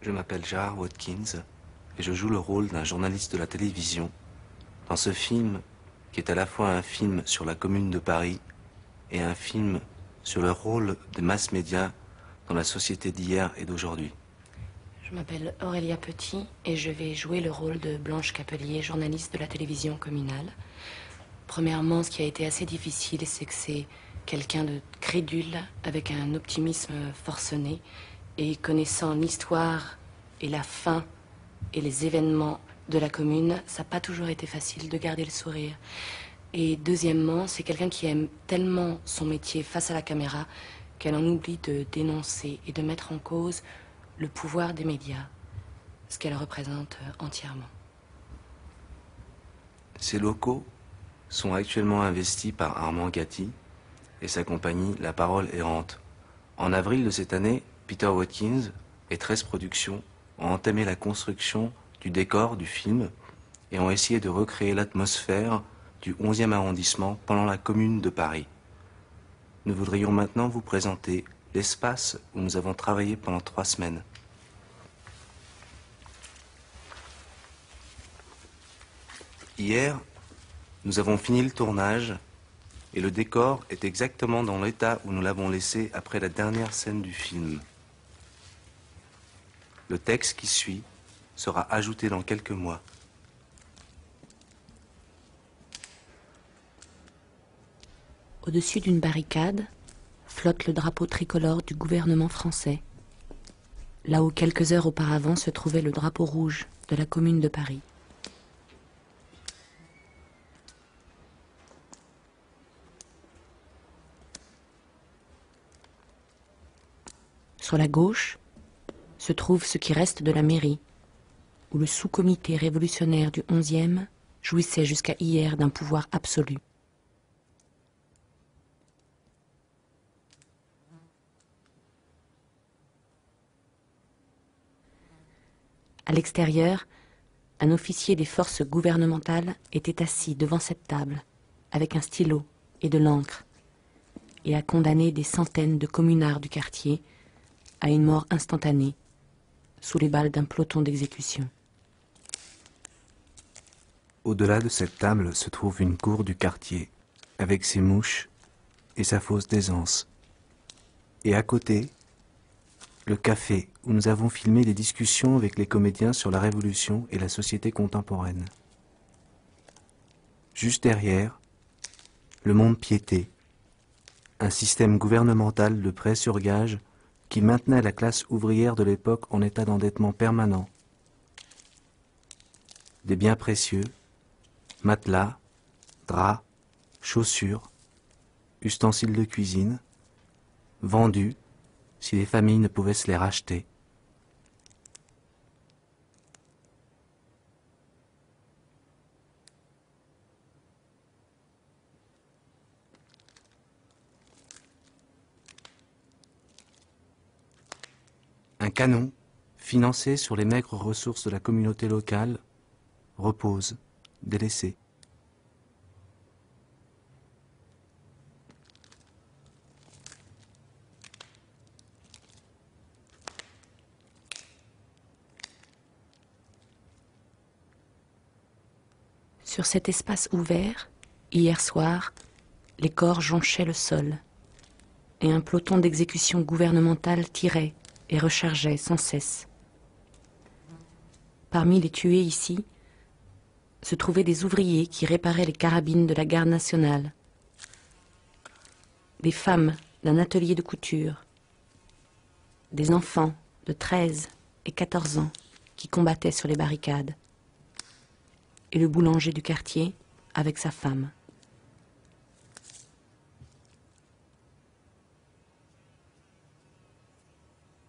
Je m'appelle Gerard Watkins et je joue le rôle d'un journaliste de la télévision dans ce film qui est à la fois un film sur la Commune de Paris et un film sur le rôle des mass médias dans la société d'hier et d'aujourd'hui. Je m'appelle Aurélia Petit et je vais jouer le rôle de Blanche Capelier, journaliste de la télévision communale. Premièrement, ce qui a été assez difficile, c'est que c'est quelqu'un de crédule, avec un optimisme forcené, et connaissant l'histoire et la fin et les événements de la commune, ça n'a pas toujours été facile de garder le sourire. Et deuxièmement, c'est quelqu'un qui aime tellement son métier face à la caméra qu'elle en oublie de dénoncer et de mettre en cause le pouvoir des médias, ce qu'elle représente entièrement. Ces locaux sont actuellement investis par Armand Gatti et sa compagnie La Parole Errante. En avril de cette année, Peter Watkins et 13 Productions ont entamé la construction du décor du film et ont essayé de recréer l'atmosphère du 11e arrondissement pendant la Commune de Paris. Nous voudrions maintenant vous présenter l'espace où nous avons travaillé pendant 3 semaines. Hier, nous avons fini le tournage et le décor est exactement dans l'état où nous l'avons laissé après la dernière scène du film. Le texte qui suit sera ajouté dans quelques mois. Au-dessus d'une barricade, flotte le drapeau tricolore du gouvernement français, là où quelques heures auparavant se trouvait le drapeau rouge de la Commune de Paris. Sur la gauche se trouve ce qui reste de la mairie, où le sous-comité révolutionnaire du 11e jouissait jusqu'à hier d'un pouvoir absolu. À l'extérieur, un officier des forces gouvernementales était assis devant cette table, avec un stylo et de l'encre, et a condamné des centaines de communards du quartier à une mort instantanée, sous les balles d'un peloton d'exécution. Au-delà de cette table se trouve une cour du quartier, avec ses mouches et sa fosse d'aisance. Et à côté, le café où nous avons filmé des discussions avec les comédiens sur la Révolution et la société contemporaine. Juste derrière, le Mont-de-Piété, un système gouvernemental de prêt sur gage qui maintenait la classe ouvrière de l'époque en état d'endettement permanent. Des biens précieux, matelas, draps, chaussures, ustensiles de cuisine, vendus si les familles ne pouvaient se les racheter. Un canon, financé sur les maigres ressources de la communauté locale, repose, délaissé. Sur cet espace ouvert, hier soir, les corps jonchaient le sol, et un peloton d'exécution gouvernementale tirait et rechargeait sans cesse. Parmi les tués ici, se trouvaient des ouvriers qui réparaient les carabines de la garde nationale, des femmes d'un atelier de couture, des enfants de 13 et 14 ans qui combattaient sur les barricades, et le boulanger du quartier avec sa femme.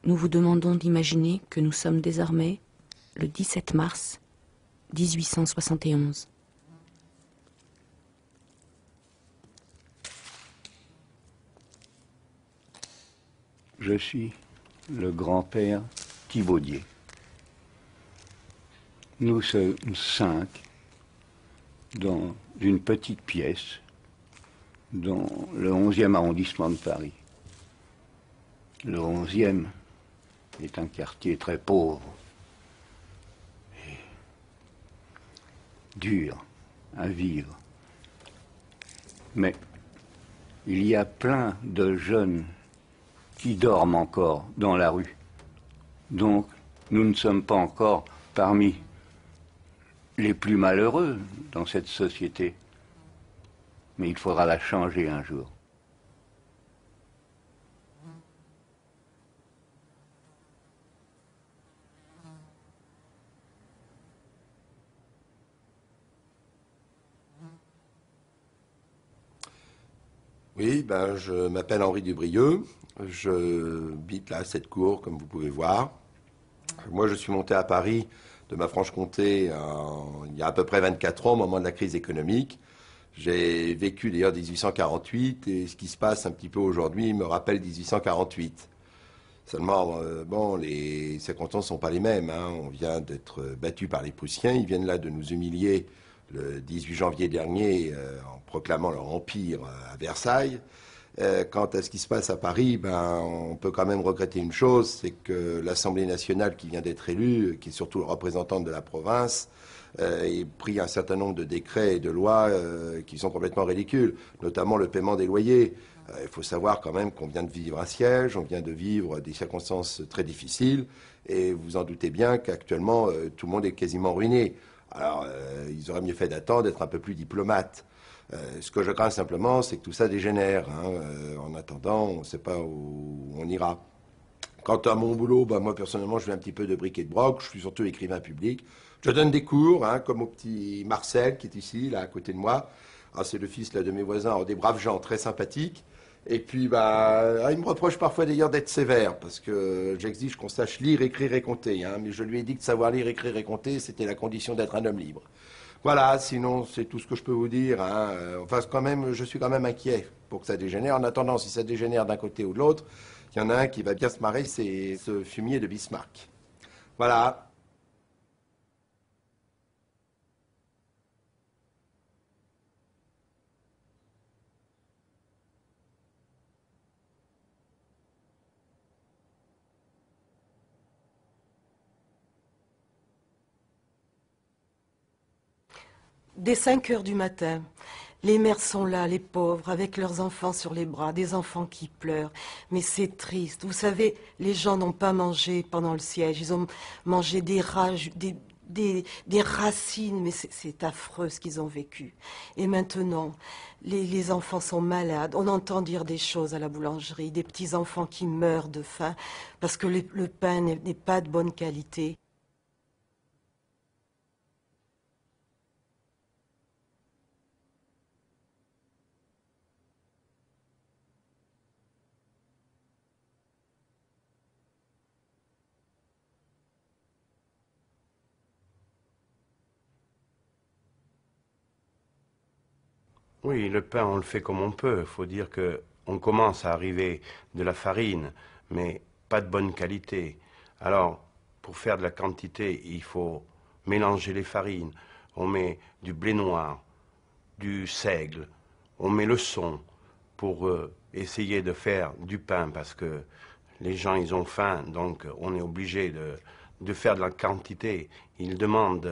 Nous vous demandons d'imaginer que nous sommes désormais le 17 mars 1871. Je suis le grand-père Thibaudier. Nous sommes 5 dans une petite pièce dans le 11e arrondissement de Paris. Le 11e est un quartier très pauvre et dur à vivre. Mais il y a plein de jeunes qui dorment encore dans la rue. Donc, nous ne sommes pas encore parmi les plus malheureux dans cette société. Mais il faudra la changer un jour. Oui, ben, je m'appelle Henri Dubrieux, je habite là à cette cour, comme vous pouvez voir. Moi, je suis monté à Paris de ma Franche-Comté il y a à peu près 24 ans, au moment de la crise économique. J'ai vécu d'ailleurs 1848 et ce qui se passe un petit peu aujourd'hui me rappelle 1848. Seulement, bon, les circonstances ne sont pas les mêmes, hein. On vient d'être battu par les Prussiens, ils viennent là de nous humilier le 18 janvier dernier en proclamant leur empire à Versailles. Quant à ce qui se passe à Paris, ben, on peut quand même regretter une chose, c'est que l'Assemblée nationale qui vient d'être élue, qui est surtout le représentant de la province, ait pris un certain nombre de décrets et de lois qui sont complètement ridicules, notamment le paiement des loyers. Il faut savoir quand même qu'on vient de vivre un siège, on vient de vivre des circonstances très difficiles, et vous en doutez bien qu'actuellement, tout le monde est quasiment ruiné. Alors, ils auraient mieux fait d'attendre, d'être un peu plus diplomates. Ce que je crains simplement, c'est que tout ça dégénère, hein. En attendant, on ne sait pas où on ira. Quant à mon boulot, bah, moi personnellement, je fais un petit peu de bric et de broc. Je suis surtout écrivain public. Je donne des cours, hein, comme au petit Marcel qui est ici, là, à côté de moi. Ah, c'est le fils là, de mes voisins, alors, des braves gens très sympathiques. Et puis, bah, il me reproche parfois d'ailleurs d'être sévère, parce que j'exige qu'on sache lire, écrire et compter. Hein, mais je lui ai dit que savoir lire, écrire et compter, c'était la condition d'être un homme libre. Voilà, sinon c'est tout ce que je peux vous dire, hein. Enfin, quand même, je suis quand même inquiet pour que ça dégénère. En attendant, si ça dégénère d'un côté ou de l'autre, il y en a un qui va bien se marrer, c'est ce fumier de Bismarck. Voilà. Dès 5 heures du matin, les mères sont là, les pauvres, avec leurs enfants sur les bras, des enfants qui pleurent. Mais c'est triste. Vous savez, les gens n'ont pas mangé pendant le siège. Ils ont mangé des racines, mais c'est affreux ce qu'ils ont vécu. Et maintenant, les enfants sont malades. On entend dire des choses à la boulangerie, des petits enfants qui meurent de faim parce que le pain n'est pas de bonne qualité. Oui, le pain, on le fait comme on peut. Il faut dire qu'on commence à arriver de la farine, mais pas de bonne qualité. Alors, pour faire de la quantité, il faut mélanger les farines. On met du blé noir, du seigle, on met le son pour essayer de faire du pain parce que les gens, ils ont faim, donc on est obligé de faire de la quantité. Ils demandent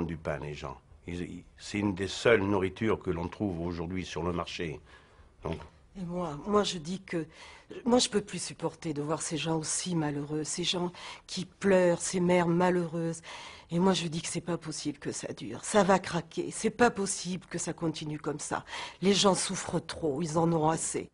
du pain, les gens. C'est une des seules nourritures que l'on trouve aujourd'hui sur le marché. Donc, Et moi, je dis que moi, je peux plus supporter de voir ces gens aussi malheureux, ces gens qui pleurent, ces mères malheureuses. Et moi, je dis que c'est pas possible que ça dure. Ça va craquer. C'est pas possible que ça continue comme ça. Les gens souffrent trop. Ils en ont assez.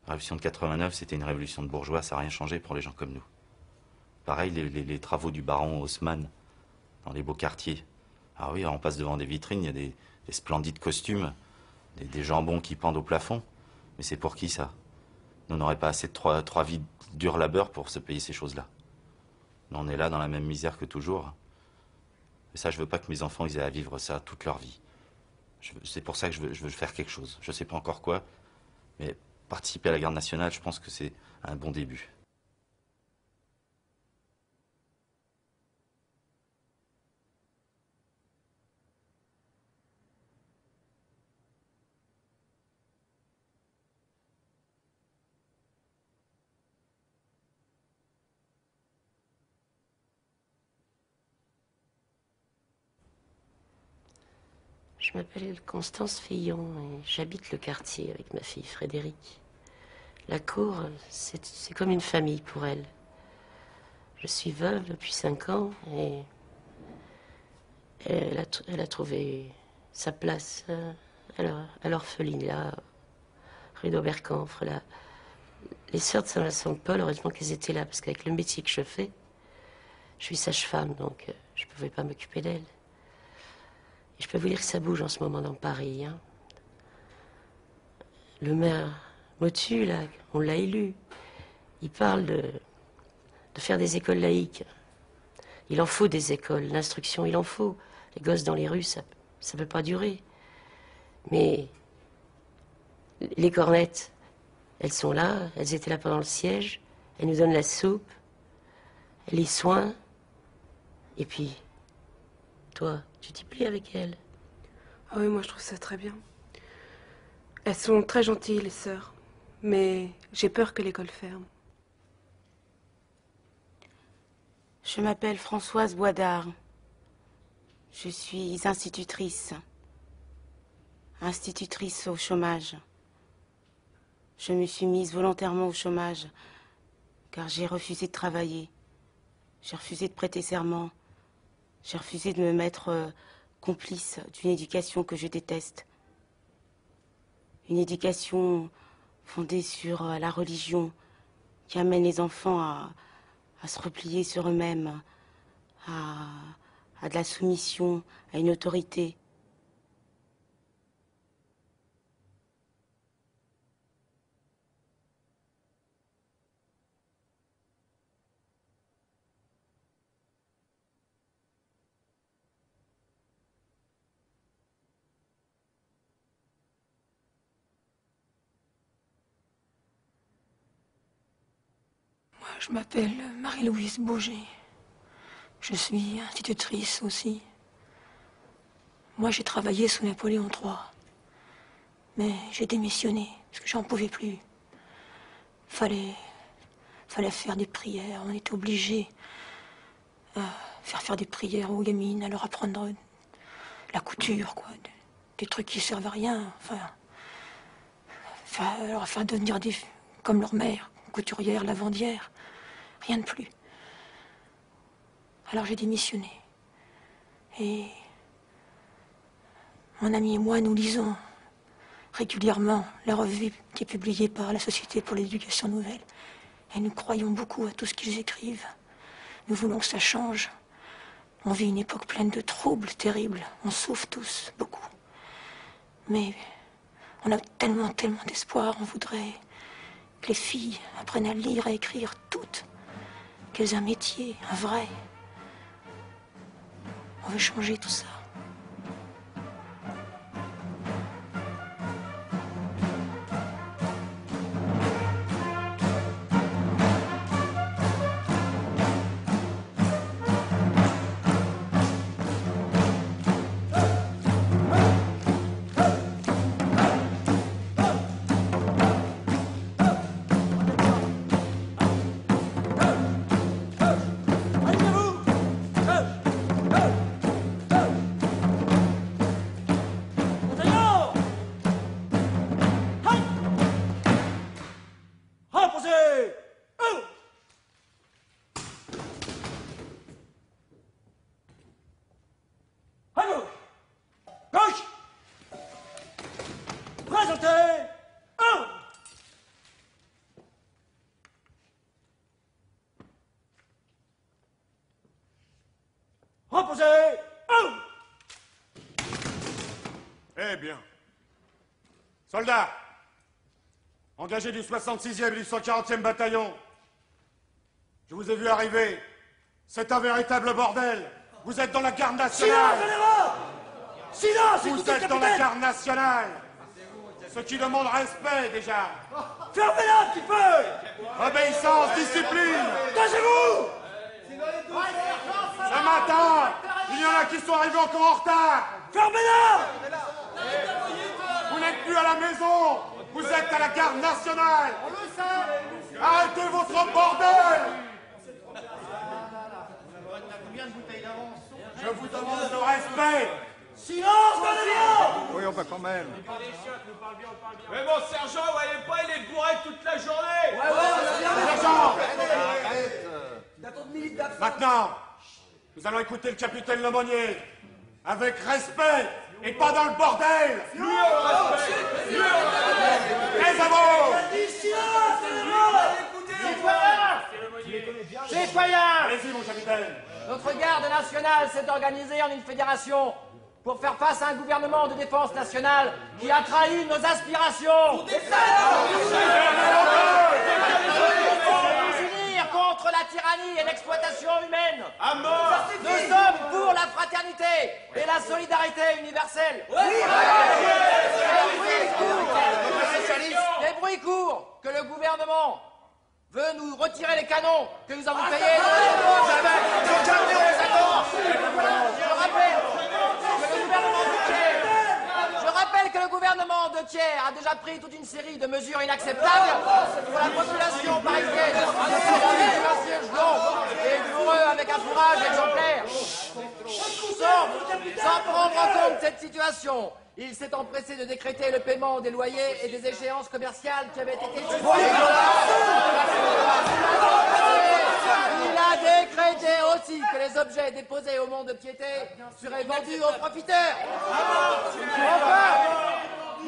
La révolution de 89, c'était une révolution de bourgeois, ça n'a rien changé pour les gens comme nous. Pareil, les travaux du baron Haussmann dans les beaux quartiers. Ah oui, on passe devant des vitrines, il y a des splendides costumes, des jambons qui pendent au plafond. Mais c'est pour qui ça? Nous n'aurions pas assez de trois vies de dur labeur pour se payer ces choses-là. Nous, on est là dans la même misère que toujours. Et ça, je veux pas que mes enfants ils aient à vivre ça toute leur vie. C'est pour ça que je veux faire quelque chose. Je ne sais pas encore quoi, mais participer à la garde nationale, je pense que c'est un bon début. Je m'appelle Constance Fillon et j'habite le quartier avec ma fille Frédérique. La cour, c'est comme une famille pour elle. Je suis veuve depuis 5 ans et elle a trouvé sa place à l'orpheline, là, rue d'Oberkampf. Les sœurs de Saint-Vincent-de-Paul, heureusement qu'elles étaient là, parce qu'avec le métier que je fais, je suis sage-femme, donc je ne pouvais pas m'occuper d'elle. Je peux vous dire que ça bouge en ce moment dans Paris. Hein. Le maire Motu, là, on l'a élu. Il parle de faire des écoles laïques. Il en faut des écoles, l'instruction, il en faut. Les gosses dans les rues, ça ne peut pas durer. Mais les cornettes, elles sont là, elles étaient là pendant le siège. Elles nous donnent la soupe, les soins. Et puis, toi, tu t'y plais avec elles? Ah oui, moi je trouve ça très bien. Elles sont très gentilles, les sœurs. Mais j'ai peur que l'école ferme. Je m'appelle Françoise Boisdard. Je suis institutrice. Institutrice au chômage. Je me suis mise volontairement au chômage car j'ai refusé de travailler. J'ai refusé de prêter serment. J'ai refusé de me mettre complice d'une éducation que je déteste. Une éducation fondée sur la religion qui amène les enfants à se replier sur eux-mêmes, à de la soumission, à une autorité. Je m'appelle Marie-Louise Bauger. Je suis institutrice aussi. Moi, j'ai travaillé sous Napoléon III. Mais j'ai démissionné, parce que j'en pouvais plus. Fallait faire des prières. On était obligés à faire des prières aux gamines, à leur apprendre la couture, quoi. Des trucs qui servent à rien. Leur faire devenir comme leur mère, couturière, lavandière. Rien de plus. Alors j'ai démissionné. Et mon ami et moi, nous lisons régulièrement la revue qui est publiée par la Société pour l'éducation nouvelle. Et nous croyons beaucoup à tout ce qu'ils écrivent. Nous voulons que ça change. On vit une époque pleine de troubles terribles. On souffre tous, beaucoup. Mais on a tellement d'espoir. On voudrait que les filles apprennent à lire, à écrire toutes. Qu'elles aient un métier, un vrai. On veut changer tout ça. Reposez! Eh bien. Soldats, engagés du 66e et du 140e bataillon, je vous ai vu arriver. C'est un véritable bordel. Vous êtes dans la garde nationale. Silence, Vous écoutez le êtes dans la capitaine. garde nationale. Ce qui demande respect, déjà. Fermez-la un petit peu. Obéissance, discipline. Taisez-vous. Ce matin, il y en a qui sont arrivés encore en retard. Fermez-la. Vous n'êtes plus à la maison. Vous êtes à la garde nationale. Arrêtez votre bordel. Je vous demande le respect. Silence, donnez-moi. Oui, enfin quand même. Mais bon, sergent, vous voyez pas, il est bourré toute la journée. Sergent. Arrête. Maintenant, nous allons écouter le capitaine Lemonnier. Avec respect et pas dans le bordel. Les avos. Citoyens, Allez-y, mon capitaine. notre garde nationale s'est organisée en une fédération pour faire face à un gouvernement de défense nationale qui a trahi nos aspirations. Pour nous unir contre la tyrannie et l'exploitation humaine. À mort. Nous sommes pour la fraternité et la solidarité universelle. Les bruits courent que le gouvernement veut nous retirer les canons que nous avons payés. Je rappelle que le gouvernement de Thiers a déjà pris toute une série de mesures inacceptables pour la population parisienne. Et douloureux avec un courage exemplaire. Sans prendre en compte cette situation, il s'est empressé de décréter le paiement des loyers et des échéances commerciales qui avaient été fixées. Il a décrété aussi que les objets déposés au mont de piété seraient vendus aux profiteurs.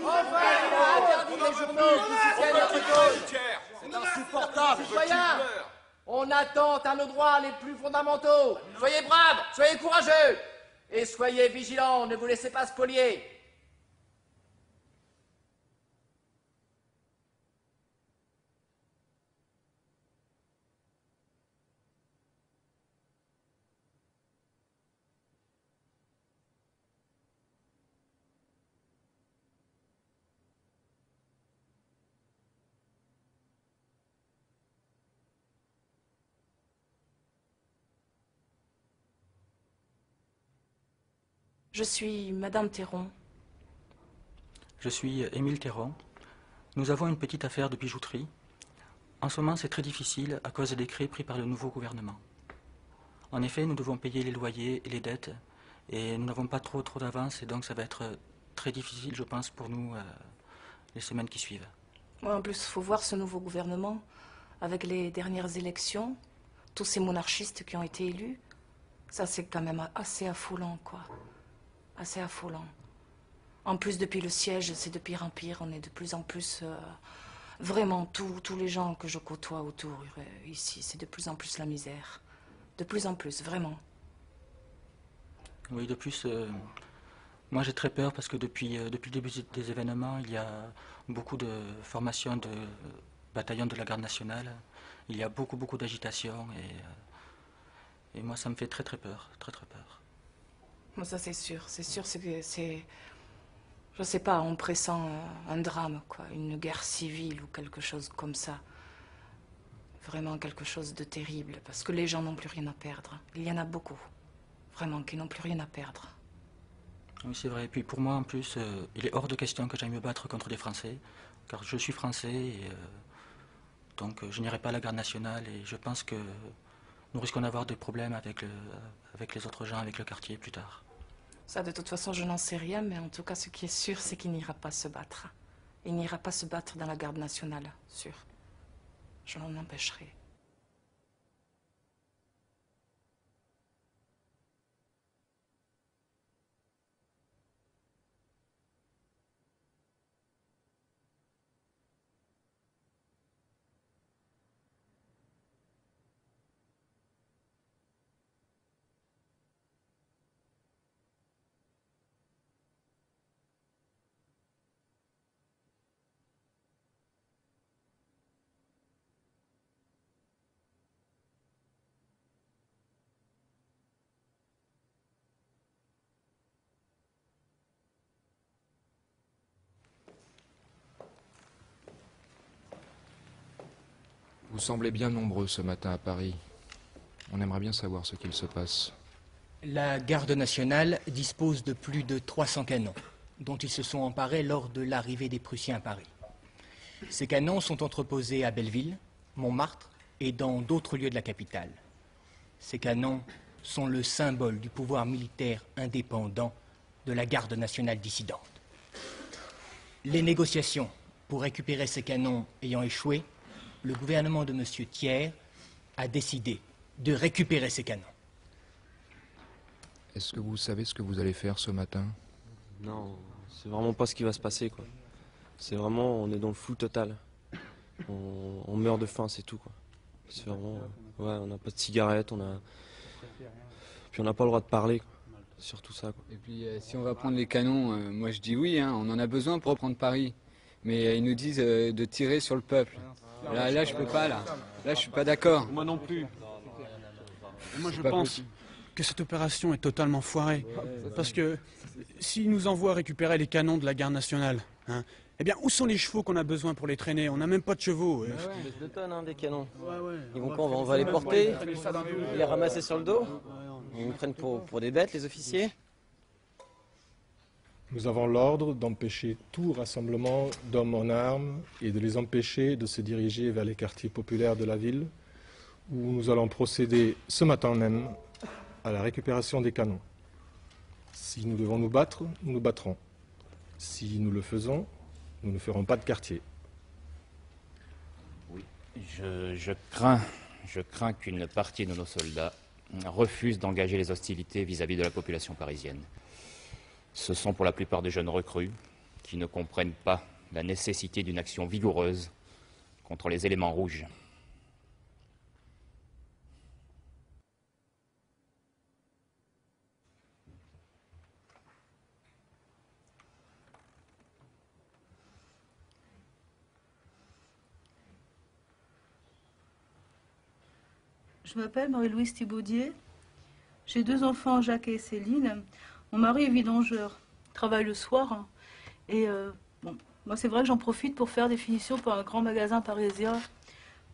Enfin, il a interdit les journaux qui soutiennent notre cause. C'est insupportable. Citoyens, on attend à nos droits les plus fondamentaux. Soyez braves, soyez courageux et soyez vigilants, ne vous laissez pas spolier. Je suis Madame Théron. Je suis Émile Théron. Nous avons une petite affaire de bijouterie. En ce moment, c'est très difficile à cause des décrets pris par le nouveau gouvernement. En effet, nous devons payer les loyers et les dettes et nous n'avons pas trop d'avance et donc ça va être très difficile, je pense, pour nous les semaines qui suivent. Ouais, en plus, il faut voir ce nouveau gouvernement avec les dernières élections, tous ces monarchistes qui ont été élus. Ça, c'est quand même assez affolant, quoi. Assez affolant. En plus, depuis le siège, c'est de pire en pire. On est de plus en plus... vraiment, tous les gens que je côtoie autour ici, c'est de plus en plus la misère. De plus en plus, vraiment. Oui, de plus, moi j'ai très peur parce que depuis le début des événements, il y a beaucoup de formations de bataillons de la garde nationale. Il y a beaucoup d'agitation et moi ça me fait très peur, très peur. Bon, ça c'est sûr, c'est que c'est... Je sais pas, on pressent un drame, quoi, une guerre civile ou quelque chose comme ça. Vraiment quelque chose de terrible, parce que les gens n'ont plus rien à perdre. Il y en a beaucoup, vraiment, qui n'ont plus rien à perdre. Oui, c'est vrai. Et puis pour moi, en plus, il est hors de question que j'aille me battre contre des Français, car je suis Français et donc je n'irai pas à la garde nationale et je pense que nous risquons d'avoir des problèmes avec les autres gens, avec le quartier plus tard. Ça, de toute façon, je n'en sais rien, mais en tout cas, ce qui est sûr, c'est qu'il n'ira pas se battre. Il n'ira pas se battre dans la garde nationale, sûr. Je l'en empêcherai. Vous semblez bien nombreux ce matin à Paris. On aimerait bien savoir ce qu'il se passe. La garde nationale dispose de plus de 300 canons, dont ils se sont emparés lors de l'arrivée des Prussiens à Paris. Ces canons sont entreposés à Belleville, Montmartre et dans d'autres lieux de la capitale. Ces canons sont le symbole du pouvoir militaire indépendant de la garde nationale dissidente. Les négociations pour récupérer ces canons ayant échoué, le gouvernement de M. Thiers a décidé de récupérer ces canons. Est-ce que vous savez ce que vous allez faire ce matin? Non, c'est vraiment pas ce qui va se passer, quoi. C'est vraiment, on est dans le flou total. On meurt de faim, c'est tout, quoi. C'est vraiment, ouais, on n'a pas de cigarettes, puis on n'a pas le droit de parler, quoi. Surtout ça, quoi. Et puis si on va prendre les canons, moi je dis oui, hein, on en a besoin pour prendre Paris. Mais ils nous disent de tirer sur le peuple. Là je peux pas, là je suis pas d'accord. Moi non plus. Moi je pense que cette opération est totalement foirée. Parce que s'ils nous envoient récupérer les canons de la garde nationale, hein, eh bien où sont les chevaux qu'on a besoin pour les traîner? On n'a même pas de chevaux. Des tonnes, hein, des canons. Ils vont quoi? On va les porter, les ramasser sur le dos. Ils nous prennent pour des bêtes, les officiers. Nous avons l'ordre d'empêcher tout rassemblement d'hommes en armes et de les empêcher de se diriger vers les quartiers populaires de la ville, où nous allons procéder ce matin même à la récupération des canons. Si nous devons nous battre, nous nous battrons. Si nous le faisons, nous ne ferons pas de quartier. Oui, je crains qu'une partie de nos soldats refuse d'engager les hostilités vis-à-vis de la population parisienne. Ce sont pour la plupart des jeunes recrues qui ne comprennent pas la nécessité d'une action vigoureuse contre les éléments rouges. Je m'appelle Marie-Louise Thibaudier. J'ai 2 enfants, Jacques et Céline. Mon mari est vidangeur, travaille le soir. Et bon, moi c'est vrai que j'en profite pour faire des finitions pour un grand magasin parisien,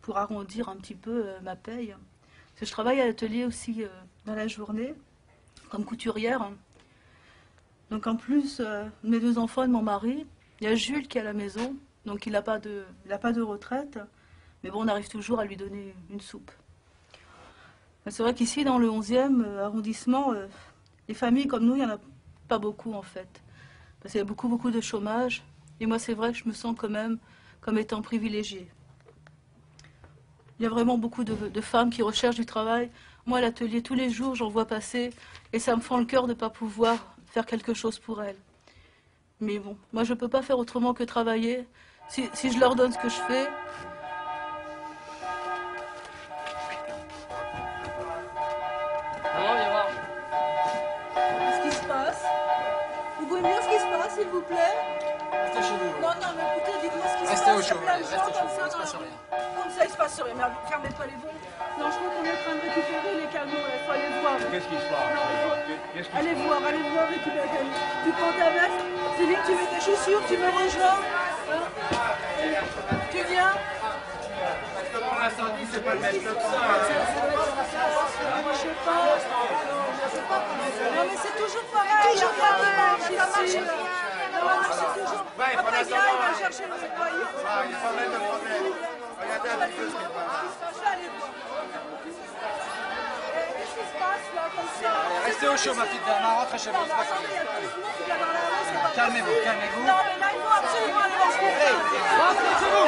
pour arrondir un petit peu ma paye. Parce que je travaille à l'atelier aussi dans la journée, comme couturière. Donc en plus de mes 2 enfants et de mon mari, il y a Jules qui est à la maison, donc il n'a pas de retraite. Mais bon, on arrive toujours à lui donner une soupe. C'est vrai qu'ici, dans le 11e arrondissement, les familles comme nous, il n'y en a pas beaucoup en fait. Parce qu'il y a beaucoup de chômage. Et moi, c'est vrai que je me sens quand même comme étant privilégiée. Il y a vraiment beaucoup de femmes qui recherchent du travail. Moi, à l'atelier, tous les jours, j'en vois passer. Et ça me fend le cœur de ne pas pouvoir faire quelque chose pour elles. Mais bon, moi, je ne peux pas faire autrement que travailler. Si je leur donne ce que je fais... S'il vous plaît. Restez chez vous. Non, mais écoutez, dites-moi ce qui se passe. Restez au chaud. Restez au chaud, il se passe rien. Comme ça, il se passe rien. Mais fermez pas les bons. Non, je crois qu'on est en train de récupérer les canons. Il faut aller voir. Qu'est-ce qui se passe? Allez voir, récupérer les canons. Tu prends ta veste. Céline, tu mets tes chaussures, tu me rejoins. Tu viens. Parce que pour l'incendie, c'est pas le même que ça. Je sais pas. Non, mais c'est toujours pareil. Toujours pareil. Ça marche bien. Ouais, après, il va chercher le nettoyeur. Il y a pas mal de problèmes. Regardez un petit peu ce qui se passe. Je vais aller voir. Qu'est-ce qui se passe là, comme ça? Restez au chaud, ma petite dame. Rentrez chez vous, c'est pas ça. Calmez-vous, calmez-vous. Non, mais là, il faut absolument aller dans ce qu'on fait. Rentrez chez vous.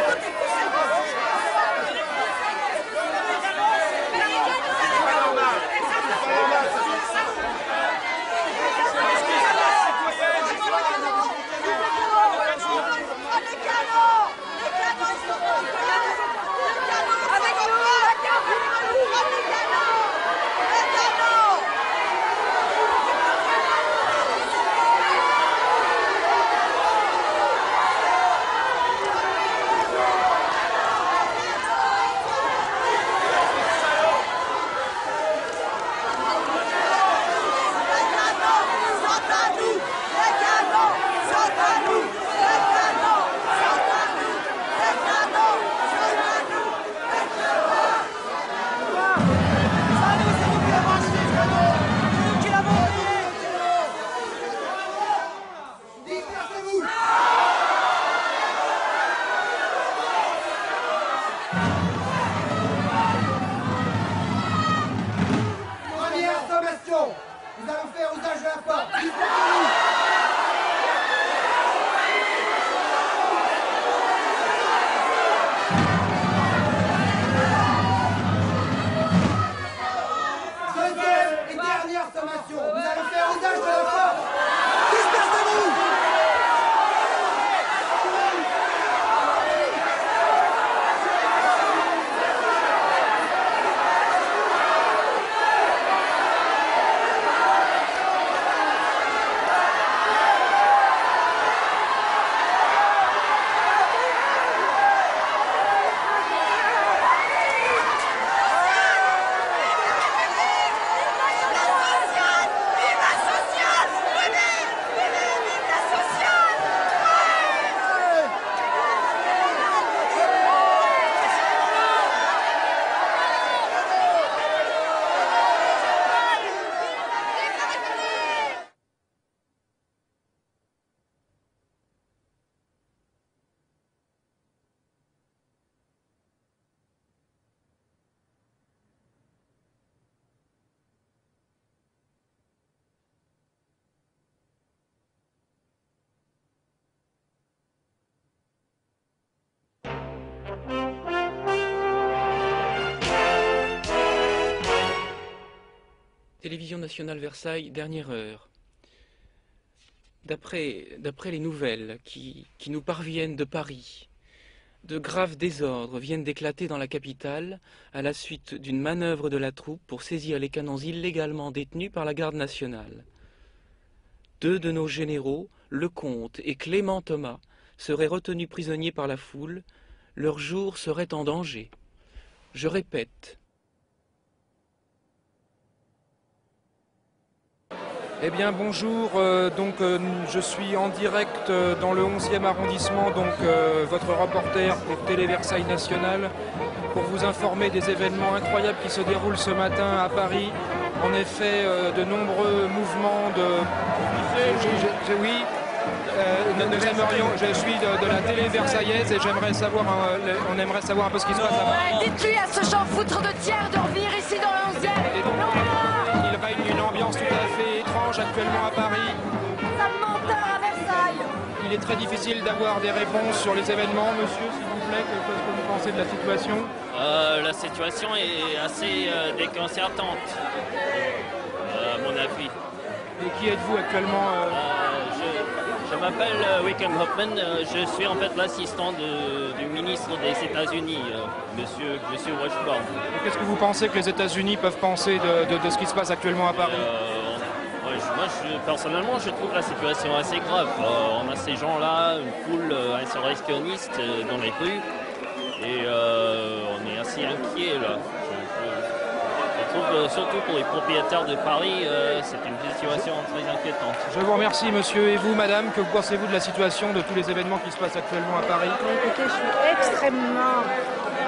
Nous allons faire usage de la force. Deuxième et dernière sommation. Nous allons faire usage de la force. Dispersez-vous. Télévision nationale Versailles, dernière heure. D'après les nouvelles qui nous parviennent de Paris, de graves désordres viennent d'éclater dans la capitale à la suite d'une manœuvre de la troupe pour saisir les canons illégalement détenus par la garde nationale. 2 de nos généraux, Lecomte et Clément Thomas, seraient retenus prisonniers par la foule. Leur jour serait en danger. Je répète. Eh bien bonjour, je suis en direct dans le 11e arrondissement, votre reporter pour Télé Versailles National, pour vous informer des événements incroyables qui se déroulent ce matin à Paris. En effet, de nombreux mouvements je suis de la télé versaillaise et on aimerait savoir un peu ce qui se passe à Paris. Dites-lui à ce Jean foutre de Thiers de revenir ici dans le 11e. Il règne une ambiance tout à fait étrange actuellement à Paris. Ça menteur à Versailles. Il est très difficile d'avoir des réponses sur les événements. Monsieur, s'il vous plaît, qu'est-ce que vous pensez de la situation? La situation est assez déconcertante, à mon avis. Et qui êtes-vous actuellement Je m'appelle Wickham Hoffman, je suis en fait l'assistant du ministre des États-Unis, monsieur Washburn. Qu'est-ce que vous pensez que les États-Unis peuvent penser de ce qui se passe actuellement à Paris? Personnellement, je trouve la situation assez grave. On a ces gens-là, une foule insurrectionniste dans les rues, et on est assez inquiet là. Je trouve, surtout pour les propriétaires de Paris, c'est une situation très inquiétante. Je vous remercie, monsieur. Et vous, madame, que pensez-vous de la situation, de tous les événements qui se passent actuellement à Paris? Écoutez, je suis extrêmement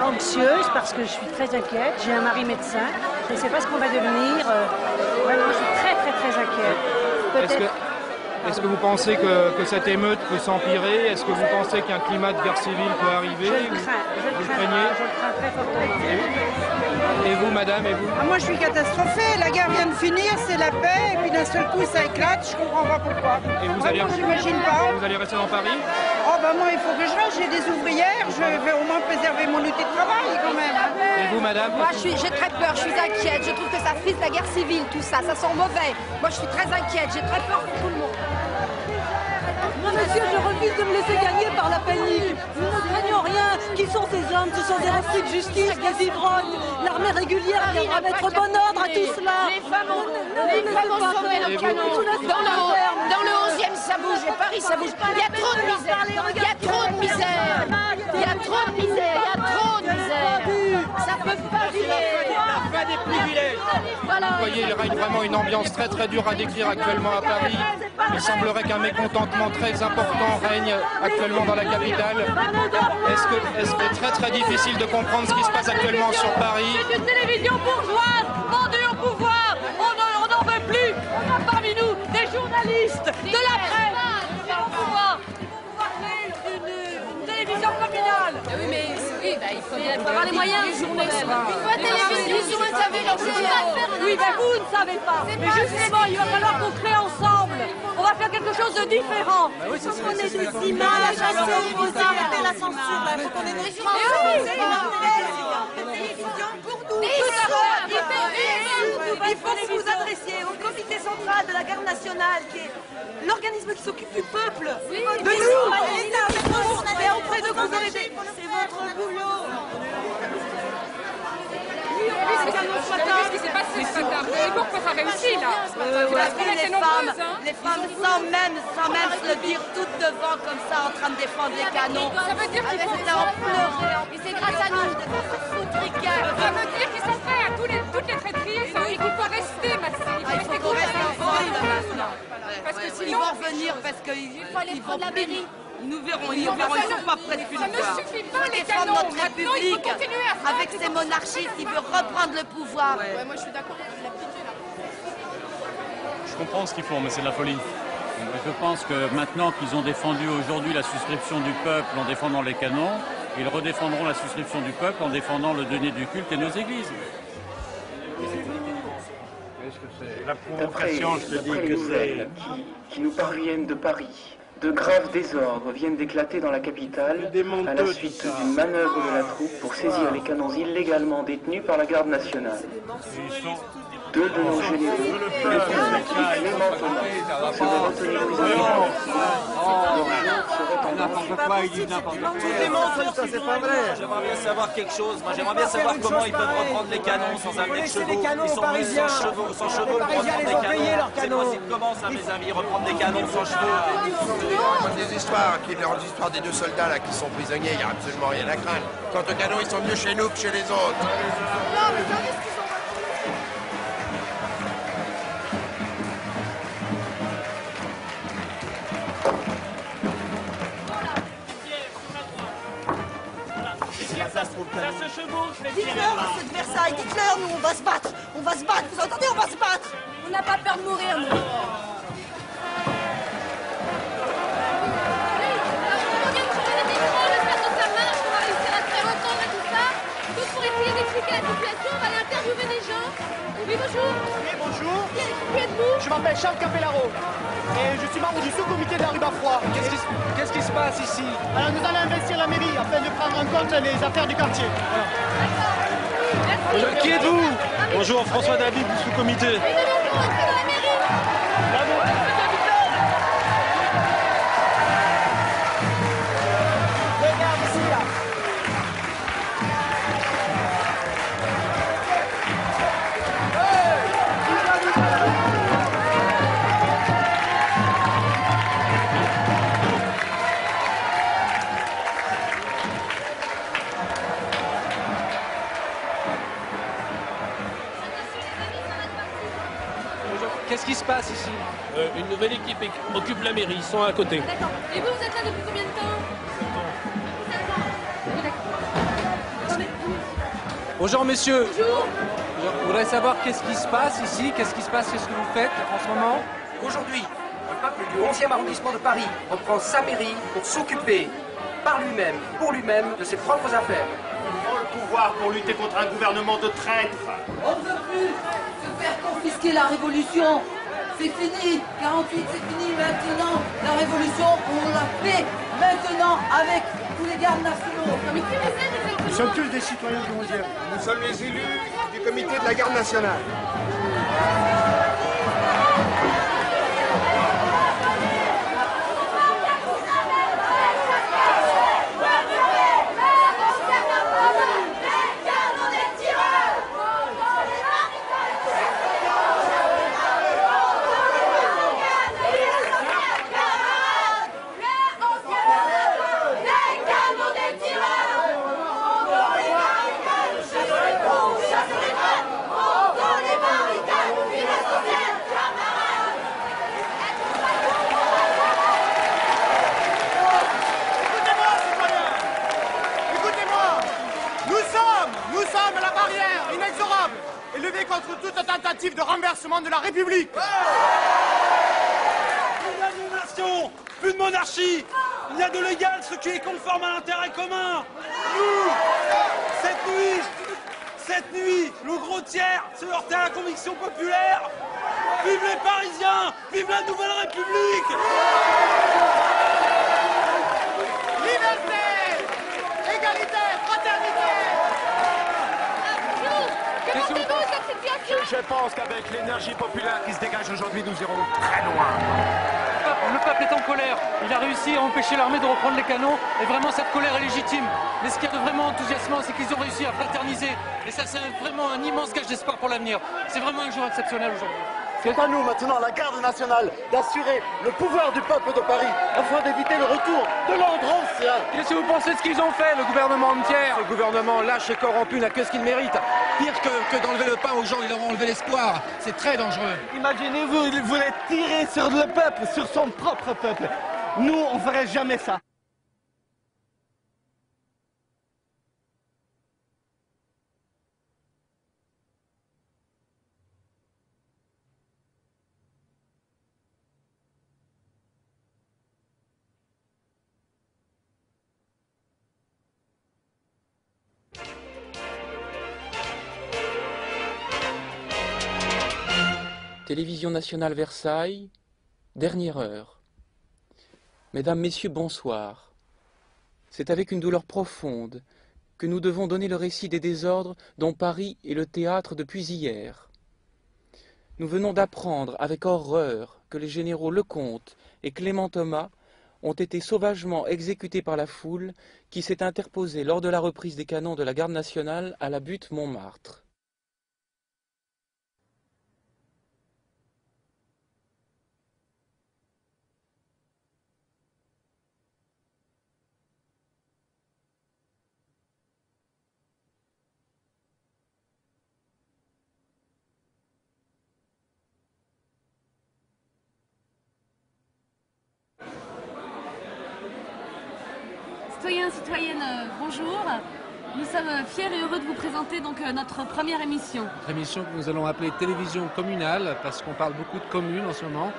anxieuse parce que je suis très inquiète. J'ai un mari médecin. Je ne sais pas ce qu'on va devenir. Vraiment, je suis très, très, très inquiète. Est-ce que vous pensez que cette émeute peut s'empirer? Est-ce que vous pensez qu'un climat de guerre civile peut arriver? Je le crains très fortement. Et vous, madame, et vous? Moi, je suis catastrophée. La guerre vient de finir, c'est la paix, et puis d'un seul coup, ça éclate. Je comprends pas pourquoi. Et vous allez, j'imagine pas. Vous allez rester dans Paris? Oh, bah moi, il faut que je reste. J'ai des ouvrières. Je vais au moins préserver mon outil de travail, quand même. Et vous, madame? Moi, j'ai très peur. Je suis inquiète. Je trouve que ça frise la guerre civile, tout ça. Ça sent mauvais. Moi, je suis très inquiète. J'ai très peur pour tout le monde. Non, monsieur, je refuse de me laisser gagner par la panique. Nous ne craignons rien. Qui sont ces hommes? Ce sont des refus de justice, des ivrognes. L'armée régulière viendra mettre bon ordre à tout cela. Les femmes ont sauvé le canon. Dans le 11e, ça bouge. Et Paris, ça bouge. Il y a trop de misère. Il y a trop de misère. Il y a trop de misère. Il y a trop de misère. Ça peut pas durer. La fin des privilèges. Vous voyez, il règne vraiment une ambiance très très dure à décrire actuellement à Paris. Il semblerait qu'un mécontentement très important règne actuellement dans la capitale. Est-ce que c'est très très difficile de comprendre ce qui se passe actuellement sur Paris? C'est une télévision bourgeoise, vendue au pouvoir. On n'en veut plus. On a parmi nous des journalistes, de la presse. Ils vont pouvoir créer une télévision communale. Oui, mais oui, il faut avoir les moyens. Une fois télévision, vous savez Oui, mais vous ne savez pas. Mais justement, il va falloir qu'on crée ensemble. On va faire quelque chose de différent. Il faut qu'on ait des images assez. Il faut arrêter la censure là. Il faut qu'on ait des télévision pour nous. Il faut que vous vous adressiez au comité central de la garde nationale, qui est l'organisme qui s'occupe du peuple, de nous. Et auprès de vous, c'est votre boulot. Qu'est-ce qui s'est passé ce matin? Et pourquoi ça réussit là? Les femmes sans même se le dire toutes devant comme ça en train de défendre les canons. Ça veut dire qu'ils C'était en pleurant. Et c'est grâce à nous. Ça veut dire qu'ils sont prêts à toutes les traîtrises et qu'il faut rester maintenant. Il faut qu'on reste ensemble maintenant. Parce que sinon... Ils vont revenir parce qu'ils vont la mairie. Nous verrons, ils sont pas prêts depuis Ça ne suffit pas les canons. notre Maintenant, il faut République continuer à faire avec ces monarchistes qui veulent reprendre le pouvoir. Ouais, moi je suis d'accord avec la petite là. Je comprends ce qu'ils font, mais c'est de la folie. Je pense que maintenant qu'ils ont défendu aujourd'hui la souscription du peuple en défendant les canons, ils redéfendront la souscription du peuple en défendant le denier du culte et nos églises. D'après les nouvelles qui nous parviennent de Paris, de graves désordres viennent d'éclater dans la capitale à la suite d'une manœuvre de la troupe pour saisir les canons illégalement détenus par la garde nationale. Deux de nos généraux, le président Clément Thomas, seraient retenus prisonniers. N'importe quoi, il dit n'importe quoi. Tout est mensonge, ça c'est pas vrai. J'aimerais bien savoir quelque chose. Moi j'aimerais bien savoir comment ils peuvent reprendre les canons sans amener de chevaux. Ils sont venus sans chevaux pour reprendre des canons. C'est possible comment ça, mes amis, reprendre des canons sans chevaux? Des histoires, l'histoire des deux soldats là qui sont prisonniers, il n'y a absolument rien à craindre. Quant aux canons, ils sont mieux chez nous que chez les autres. Ça se chevauche, les Dites-leur, c'est de Versailles, dites-leur, nous on va se battre, vous entendez, on va se battre. On n'a pas peur de mourir, nous. Oui, bonjour. Oui, bonjour. Qui êtes-vous? Je m'appelle Charles Capellaro et je suis membre du sous-comité de la rue Bafroid. Qu'est-ce qui se passe ici? Alors nous allons investir la mairie afin de prendre en compte les affaires du quartier. Voilà. Qui êtes-vous? Bonjour, François David du sous-comité. Qu'est-ce qui se passe ici? Une nouvelle équipe occupe la mairie, ils sont à côté. D'accord. Et vous êtes là depuis combien de temps? Bonjour messieurs. Bonjour. Je voudrais savoir qu'est-ce qui se passe ici, qu'est-ce qui se passe, qu'est-ce que vous faites en ce moment? Aujourd'hui, le peuple du 11e arrondissement de Paris reprend sa mairie pour s'occuper par lui-même, pour lui-même, de ses propres affaires. Ils ont le pouvoir pour lutter contre un gouvernement de traîtres. On ne veut plus se faire confisquer la révolution. C'est fini, 48 c'est fini, maintenant la révolution on l'a fait, maintenant avec tous les gardes nationaux. Nous sommes tous des citoyens du 11e. Nous sommes les élus du comité de la garde nationale. Contre toute tentative de renversement de la République. Il y a une nation, plus de monarchie. Il y a de légal, ce qui est conforme à l'intérêt commun. Cette nuit, le gros tiers se heurtait à la conviction populaire. Vive les Parisiens! Vive la Nouvelle République! Liberté! Égalité! Fraternité! Que pensez-vous de cette situation? Je pense qu'avec l'énergie populaire qui se dégage aujourd'hui, nous irons très loin. Le peuple est en colère. Il a réussi à empêcher l'armée de reprendre les canons et vraiment cette colère est légitime. Mais ce qui est vraiment enthousiasmant, c'est qu'ils ont réussi à fraterniser. Et ça, c'est vraiment un immense gage d'espoir pour l'avenir. C'est vraiment un jour exceptionnel aujourd'hui. C'est à nous maintenant, la garde nationale, d'assurer le pouvoir du peuple de Paris afin d'éviter le retour de l'ordre ancien. Qu'est-ce que vous pensez de ce qu'ils ont fait, le gouvernement entier? Le gouvernement lâche et corrompu n'a que ce qu'il mérite. Pire que d'enlever le pain aux gens, ils leur ont enlevé l'espoir. C'est très dangereux. Imaginez-vous, il voulait tirer sur le peuple, sur son propre peuple. Nous, on ferait jamais ça. Télévision nationale Versailles, dernière heure. Mesdames, Messieurs, bonsoir. C'est avec une douleur profonde que nous devons donner le récit des désordres dont Paris est le théâtre depuis hier. Nous venons d'apprendre avec horreur que les généraux Lecomte et Clément Thomas ont été sauvagement exécutés par la foule qui s'est interposée lors de la reprise des canons de la garde nationale à la butte Montmartre. Citoyens, citoyennes, bonjour. Nous sommes fiers et heureux de vous présenter donc notre première émission. Notre émission que nous allons appeler télévision communale, parce qu'on parle beaucoup de communes en ce moment.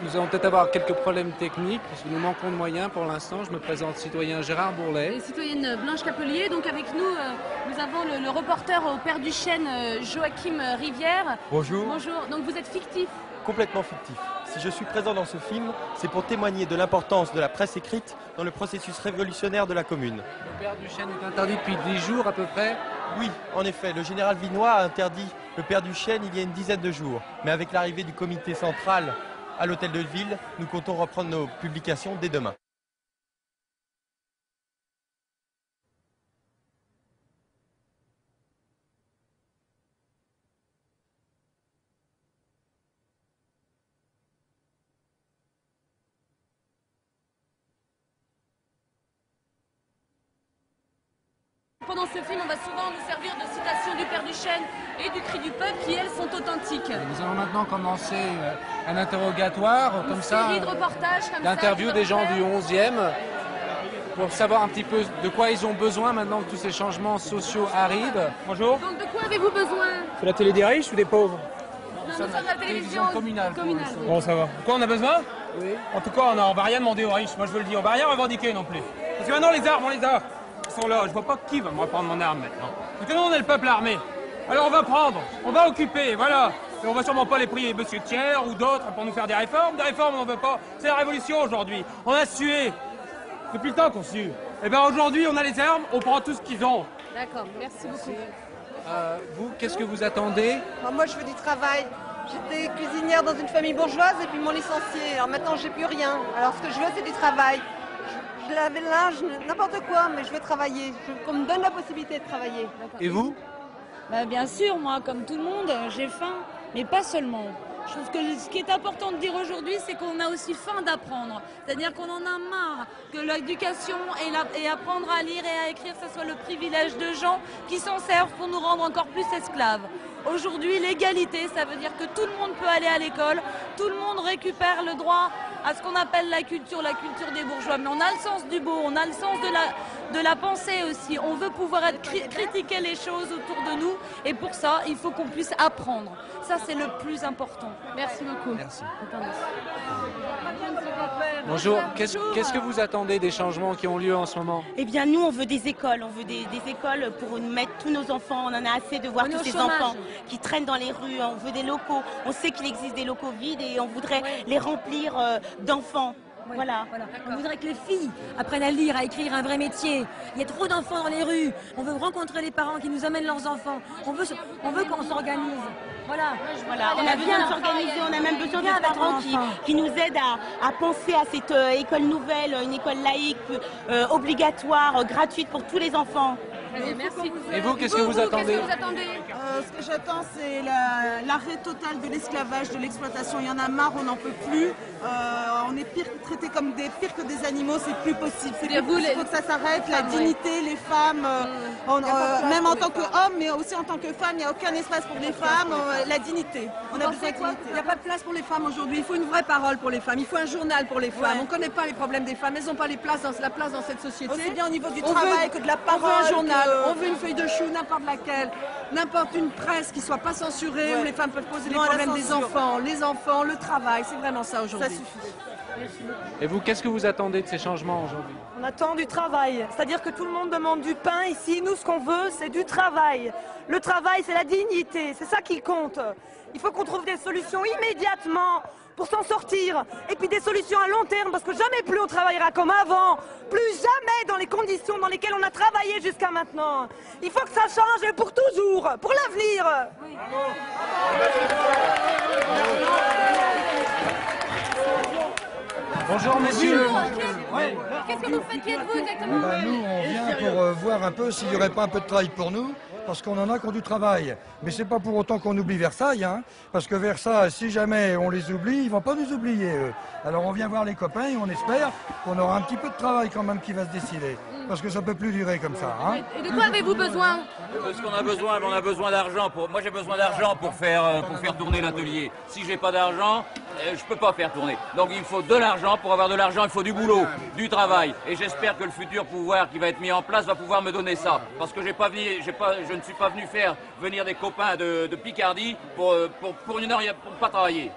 Nous allons peut-être avoir quelques problèmes techniques, parce que nous manquons de moyens pour l'instant. Je me présente citoyen Gérard Bourlet. Et citoyenne Blanche Capelier. Donc avec nous, nous avons le reporter au Père du Chêne, Joachim Rivière. Bonjour. Bonjour. Donc vous êtes fictif. Complètement fictif. Si je suis présent dans ce film, c'est pour témoigner de l'importance de la presse écrite dans le processus révolutionnaire de la commune. Le Père du Chêne est interdit depuis 10 jours à peu près. Oui, en effet, le général Vinoy a interdit le Père du Chêne il y a une dizaine de jours. Mais avec l'arrivée du comité central à l'hôtel de ville, nous comptons reprendre nos publications dès demain. Pendant ce film, on va souvent nous servir de citations du Père du Chêne et du Cri du Peuple qui, elles, sont authentiques. Nous allons maintenant commencer un interrogatoire, comme ça, série de reportages comme d'interviews des gens du 11e, pour savoir un petit peu de quoi ils ont besoin maintenant que tous ces changements sociaux arrivent. Bonjour. Donc de quoi avez-vous besoin? C'est la télé des riches ou des pauvres? Nous sommes à la télévision communale. Bon, ça va. De quoi on a besoin? Oui. En tout cas, on va rien demander aux riches, moi je veux le dire. On va rien revendiquer non plus. Parce que maintenant, les armes, on les a. Ils sont là. Je vois pas qui va me reprendre mon arme maintenant. Parce que nous, on est le peuple armé. Alors on va prendre, on va occuper, voilà. Et on va sûrement pas les prier Monsieur Thiers ou d'autres pour nous faire des réformes. Des réformes, on n'en veut pas. C'est la révolution aujourd'hui. On a sué. Depuis le temps qu'on sue. Et bien aujourd'hui, on a les armes, on prend tout ce qu'ils ont. D'accord, merci beaucoup. Vous, qu'est-ce que vous attendez? Moi, je veux du travail. J'étais cuisinière dans une famille bourgeoise et puis ils m'ont licenciée. Alors maintenant, j'ai plus rien. Alors ce que je veux, c'est du travail. Je lave le linge, n'importe quoi, mais je veux travailler. Qu'on me donne la possibilité de travailler. Et vous? Bien sûr, moi, comme tout le monde, j'ai faim, mais pas seulement. Je trouve que ce qui est important de dire aujourd'hui, c'est qu'on a aussi faim d'apprendre. C'est-à-dire qu'on en a marre que l'éducation et apprendre à lire et à écrire, ce soit le privilège de gens qui s'en servent pour nous rendre encore plus esclaves. Aujourd'hui, l'égalité, ça veut dire que tout le monde peut aller à l'école, tout le monde récupère le droit à ce qu'on appelle la culture des bourgeois. Mais on a le sens du beau, on a le sens de la pensée aussi. On veut pouvoir critiquer les choses autour de nous et pour ça, il faut qu'on puisse apprendre. Ça, c'est le plus important. Merci beaucoup. Merci. Bonjour, qu'est-ce que vous attendez des changements qui ont lieu en ce moment? Eh bien, nous, on veut des écoles. On veut des écoles pour mettre tous nos enfants. On en a assez de voir tous ces enfants qui traînent dans les rues. On veut des locaux. On sait qu'il existe des locaux vides et on voudrait les remplir d'enfants. Ouais, voilà. On voudrait que les filles apprennent à lire, à écrire un vrai métier. Il y a trop d'enfants dans les rues. On veut rencontrer les parents qui nous amènent leurs enfants. On veut qu'on s'organise. Voilà. On a besoin de s'organiser, on a même besoin de parents qui nous aident à penser à cette école nouvelle, une école laïque, obligatoire, gratuite pour tous les enfants. Merci. Et vous, qu'est-ce que vous attendez? Ce que j'attends, c'est l'arrêt total de l'esclavage, de l'exploitation. Il y en a marre, on n'en peut plus. On est traités comme pire que des animaux, c'est plus possible. Il faut que ça s'arrête. La dignité, les femmes, même en tant qu'homme, mais aussi en tant que femme, il n'y a aucun espace pour les femmes. La dignité. On a besoin de dignité. Il n'y a pas de place pour les femmes aujourd'hui. Il faut une vraie parole pour les femmes. Il faut un journal pour les femmes. On ne connaît pas les problèmes des femmes. Elles n'ont pas la place dans cette société. Aussi bien au niveau du travail que de la parole. On veut un journal, on veut une feuille de chou, n'importe laquelle. N'importe une presse qui ne soit pas censurée, où les femmes peuvent poser les problèmes des enfants, le travail. C'est vraiment ça aujourd'hui. Ça suffit. Et vous, qu'est-ce que vous attendez de ces changements aujourd'hui? On attend du travail, c'est-à-dire que tout le monde demande du pain ici. Nous, ce qu'on veut, c'est du travail. Le travail, c'est la dignité, c'est ça qui compte. Il faut qu'on trouve des solutions immédiatement pour s'en sortir. Et puis des solutions à long terme, parce que jamais plus on travaillera comme avant. Plus jamais dans les conditions dans lesquelles on a travaillé jusqu'à maintenant. Il faut que ça change et pour toujours, pour l'avenir. Oui. Bonjour messieurs. Qu'est-ce que vous faites? Qui êtes-vous exactement? Nous, on vient pour voir un peu s'il n'y aurait pas un peu de travail pour nous, parce qu'on en a qui ont du travail. Mais c'est pas pour autant qu'on oublie Versailles, hein, parce que Versailles, si jamais on les oublie, ils vont pas nous oublier, eux. Alors on vient voir les copains et on espère qu'on aura un petit peu de travail quand même qui va se décider. Parce que ça peut plus durer comme ça. Hein. Et de quoi avez-vous besoin? De ce qu'on a besoin, on a besoin d'argent. Moi j'ai besoin d'argent pour faire tourner l'atelier. Si j'ai pas d'argent, je peux pas faire tourner. Donc il faut de l'argent. Pour avoir de l'argent, il faut du boulot, du travail. Et j'espère que le futur pouvoir qui va être mis en place va pouvoir me donner ça. Parce que je ne suis pas venu faire venir des copains de Picardie pour pas travailler.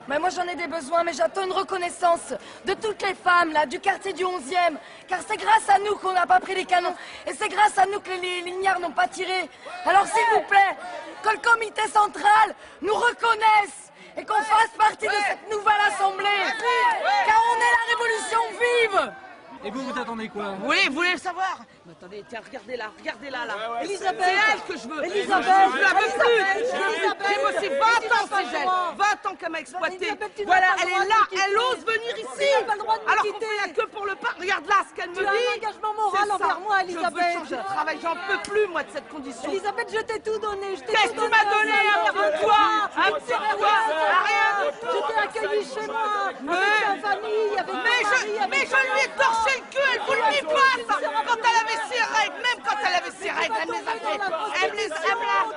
Mais moi j'en ai des besoins, mais j'attends une reconnaissance de toutes les femmes là, du quartier du 11e. Car c'est grâce à nous qu'on n'a pas pris les canons. Et c'est grâce à nous que les lignards n'ont pas tiré. Alors s'il vous plaît, que le comité central nous reconnaisse et qu'on fasse partie de cette nouvelle assemblée. Car on est la révolution vive. Et vous attendez quoi? Oui, vous voulez le savoir? Mais attendez, tiens, regardez-là, là. Elisabeth, c'est elle que je veux. Elisabeth, je la veux plus. J'ai bossé 20 ans chez elle. 20 ans qu'elle m'a exploité. Voilà, elle est là, elle ose venir ici. Alors qu'on fait la queue pour le parc. Regarde là ce qu'elle me dit. Tu as un engagement moral envers moi, Elisabeth. Je veux changer de travail, j'en peux plus, moi, de cette condition. Elisabeth, je t'ai tout donné. Qu'est-ce que tu m'as donné? Un petit toi, rien du tout. Je t'ai accueilli chez moi, avec ta famille, avec ton mari, mais je lui ai torché le cul, elle vous le dit pas, ça. Quand elle avait ses règles, même quand elle avait ses règles, elle me les a fait.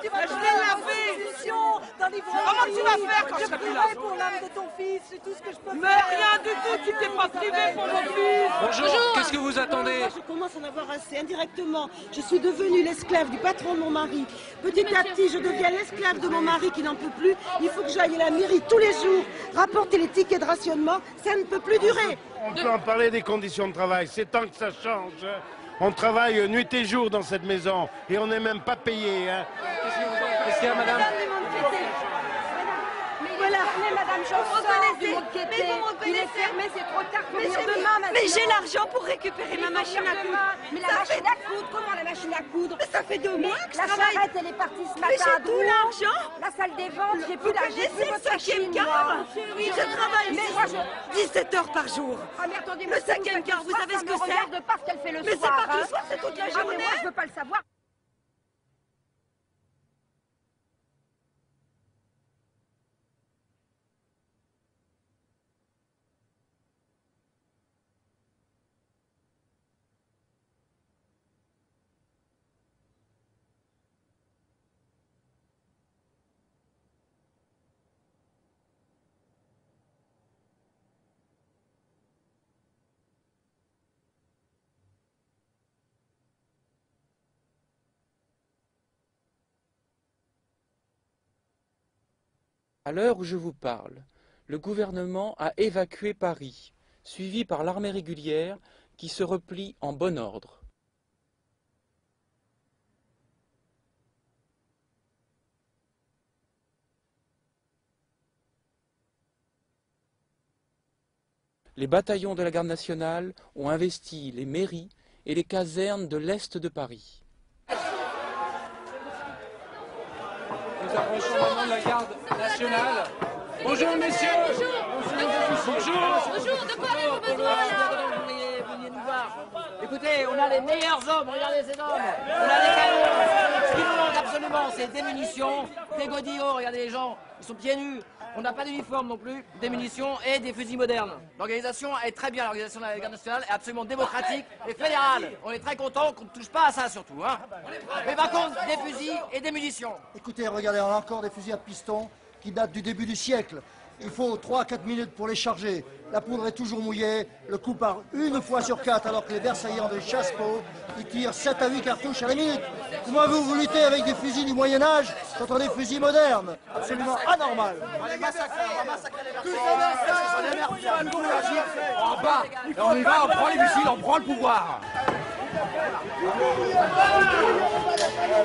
Je l'ai lavé. Comment tu vas faire quand je serai plus là? Pour l'âme de ton fils, c'est tout ce que je peux faire. Mais rien du tout, tu t'es pas privé pour mon fils. Bonjour, qu'est-ce que vous attendez? Moi, je commence à en avoir assez, indirectement. Je suis devenue l'esclave du patron de mon mari. Petit à petit, je deviens l'esclave de mon mari qui n'en peut plus. Il faut que j'aille à la mairie tous les jours, rapporter les tickets de rationnement. Ça ne peut plus durer. On peut en parler des conditions de travail. C'est temps que ça change. On travaille nuit et jour dans cette maison et on n'est même pas payé. Hein. Qu'est-ce qu'il y a, madame? Voilà, mais madame, je sors du monde quêté. Il est fermé, c'est trop tard pour venir demain, madame. Mais j'ai l'argent pour récupérer ma machine à coudre. Mais la machine à coudre, comment la machine à coudre? Mais ça fait 2 mois que je la travaille. charrette, elle est partie ce matin. Mais j'ai tout l'argent. La salle des ventes, j'ai plus d'argent. Vous connaissez le 5e quart? Oui, je travaille 17 heures par jour. Ah mais attendez, le 5e quart, vous savez ce que c'est? Je regarde pas ce qu'elle fait le soir. Mais c'est pas tout le soir, c'est toute la journée. Mais moi, je veux pas le savoir. À l'heure où je vous parle, le gouvernement a évacué Paris, suivi par l'armée régulière qui se replie en bon ordre. Les bataillons de la garde nationale ont investi les mairies et les casernes de l'est de Paris. Nous approchons maintenant de la garde nationale. Bonjour messieurs. Bonjour. Bonjour, de quoi avez-vous besoin? Vous veniez nous voir. Écoutez, on a les meilleurs hommes, regardez ces hommes. On a des canons. Ce qu'il nous manque absolument, c'est des munitions, des godillots, regardez les gens, ils sont pieds nus. On n'a pas d'uniforme non plus, des munitions et des fusils modernes. L'organisation est très bien, l'organisation de la garde nationale est absolument démocratique et fédérale. On est très content qu'on ne touche pas à ça surtout. Hein. Mais par contre, des fusils et des munitions. Écoutez, regardez, on a encore des fusils à piston qui datent du début du siècle. Il faut 3 à 4 minutes pour les charger. La poudre est toujours mouillée, le coup part une fois sur 4, alors que les Versaillais ont des chasse-peau. Ils tirent 7 à 8 cartouches à la minute. Comment vous luttez avec des fusils du Moyen-Âge contre des fusils modernes? Absolument anormal. On va les massacrer, on va massacrer les Versaillais. En bas, et on y va, on prend les missiles, on prend le pouvoir.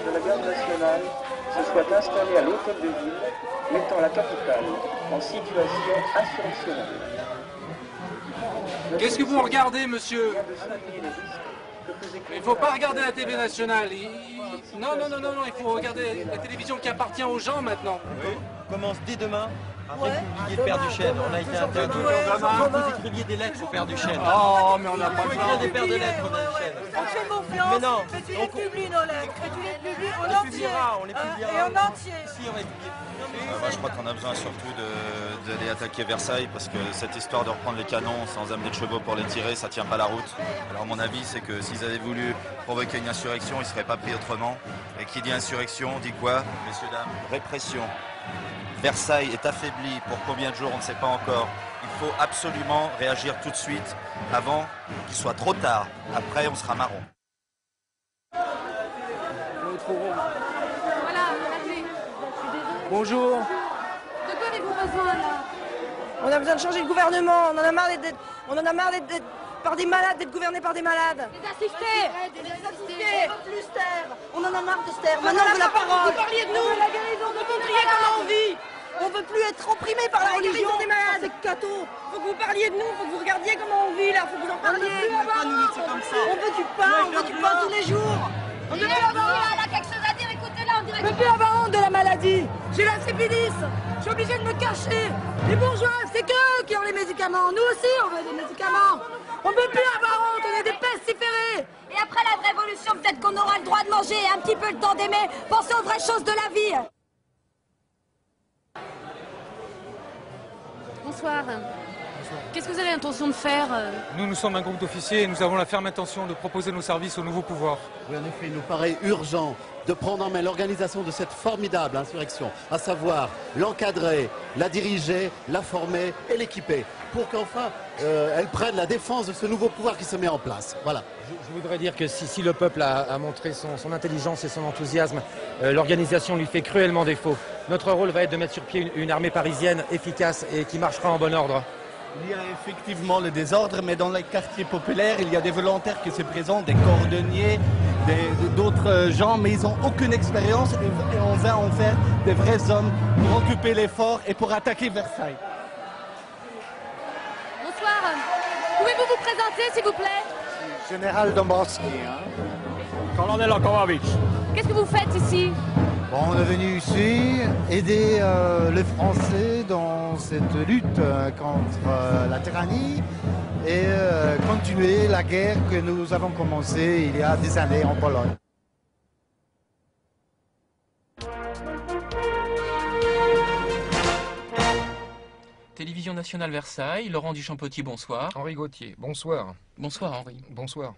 De la garde nationale se soit installé à l'hôtel de ville, mettant la capitale en situation insurrectionnelle. Qu'est-ce que vous regardez, monsieur? Il ne faut pas regarder la télé nationale. Non, non, non, non, non, il faut regarder la télévision qui appartient aux gens maintenant. On commence dès demain à républier le Père Duchesne. On a été interdit. Vous écriviez des lettres au Père Duchesne. Oh, mais on n'a pas le temps. Des paires de lettres au Père Duchesne. On fait confiance, Mais non. mais tu les publies nos lettres, et tu les publies en On les entier. publiera, on les publiera. Et en entier. Si, on va les publier. Moi, je crois qu'on a besoin surtout d'aller attaquer Versailles parce que cette histoire de reprendre les canons sans amener de chevaux pour les tirer, ça tient pas la route. Alors mon avis, c'est que s'ils avaient voulu provoquer une insurrection, ils ne seraient pas pris autrement. Et qui dit insurrection dit quoi, messieurs, dames? Répression. Versailles est affaibli pour combien de jours, on ne sait pas encore. Il faut absolument réagir tout de suite avant qu'il soit trop tard. Après, on sera marron. Voilà, regardez. Bonjour. De quoi avez-vous besoin là? On a besoin de changer le gouvernement, on en a marre d'être par des malades, d'être gouverné par des malades. Les assistés. On veut plus se taire. On en a marre de se taire. Maintenant on veut la parole. Vous parliez de nous, la guérison, de montrer comment on vit. On veut plus être opprimé par la religion des malades. C'est cateau. Faut que vous parliez de nous, faut que vous regardiez comment on vit là, faut que vous en parliez. On veut du pain tous les jours. On veut plus avoir honte. Elle a quelque chose à dire, écoutez-la, on dirait Je veux plus avoir honte de la maladie. J'ai la syphilis. Je suis obligée de me cacher. Les bourgeois, c'est qu'eux qui ont les médicaments. Nous aussi, on veut des médicaments. On ne peut plus avoir honte, on est des pestiférés. Et après la révolution, peut-être qu'on aura le droit de manger et un petit peu le temps d'aimer. Pensez aux vraies choses de la vie. Bonsoir. Qu'est-ce que vous avez l'intention de faire? Nous sommes un groupe d'officiers et nous avons la ferme intention de proposer nos services au nouveau pouvoir. Oui, en effet, il nous paraît urgent de prendre en main l'organisation de cette formidable insurrection, à savoir l'encadrer, la diriger, la former et l'équiper, pour qu'enfin elle prenne la défense de ce nouveau pouvoir qui se met en place. Voilà. Je voudrais dire que si le peuple a montré son intelligence et son enthousiasme, l'organisation lui fait cruellement défaut. Notre rôle va être de mettre sur pied une armée parisienne efficace et qui marchera en bon ordre. Il y a effectivement le désordre, mais dans les quartiers populaires, il y a des volontaires qui se présentent, des cordonniers, d'autres gens, mais ils n'ont aucune expérience et on va en faire des vrais hommes pour occuper les forts et pour attaquer Versailles. Bonsoir. Pouvez-vous vous présenter, s'il vous plaît? Général Dombrowski. Colonel Okorovitch. Qu'est-ce que vous faites ici? Bon, on est venu ici aider les Français dans cette lutte contre la tyrannie et continuer la guerre que nous avons commencée il y a des années en Pologne. Télévision nationale Versailles, Laurent Duchampottier, bonsoir. Henri Gauthier, bonsoir. Bonsoir Henri. Bonsoir.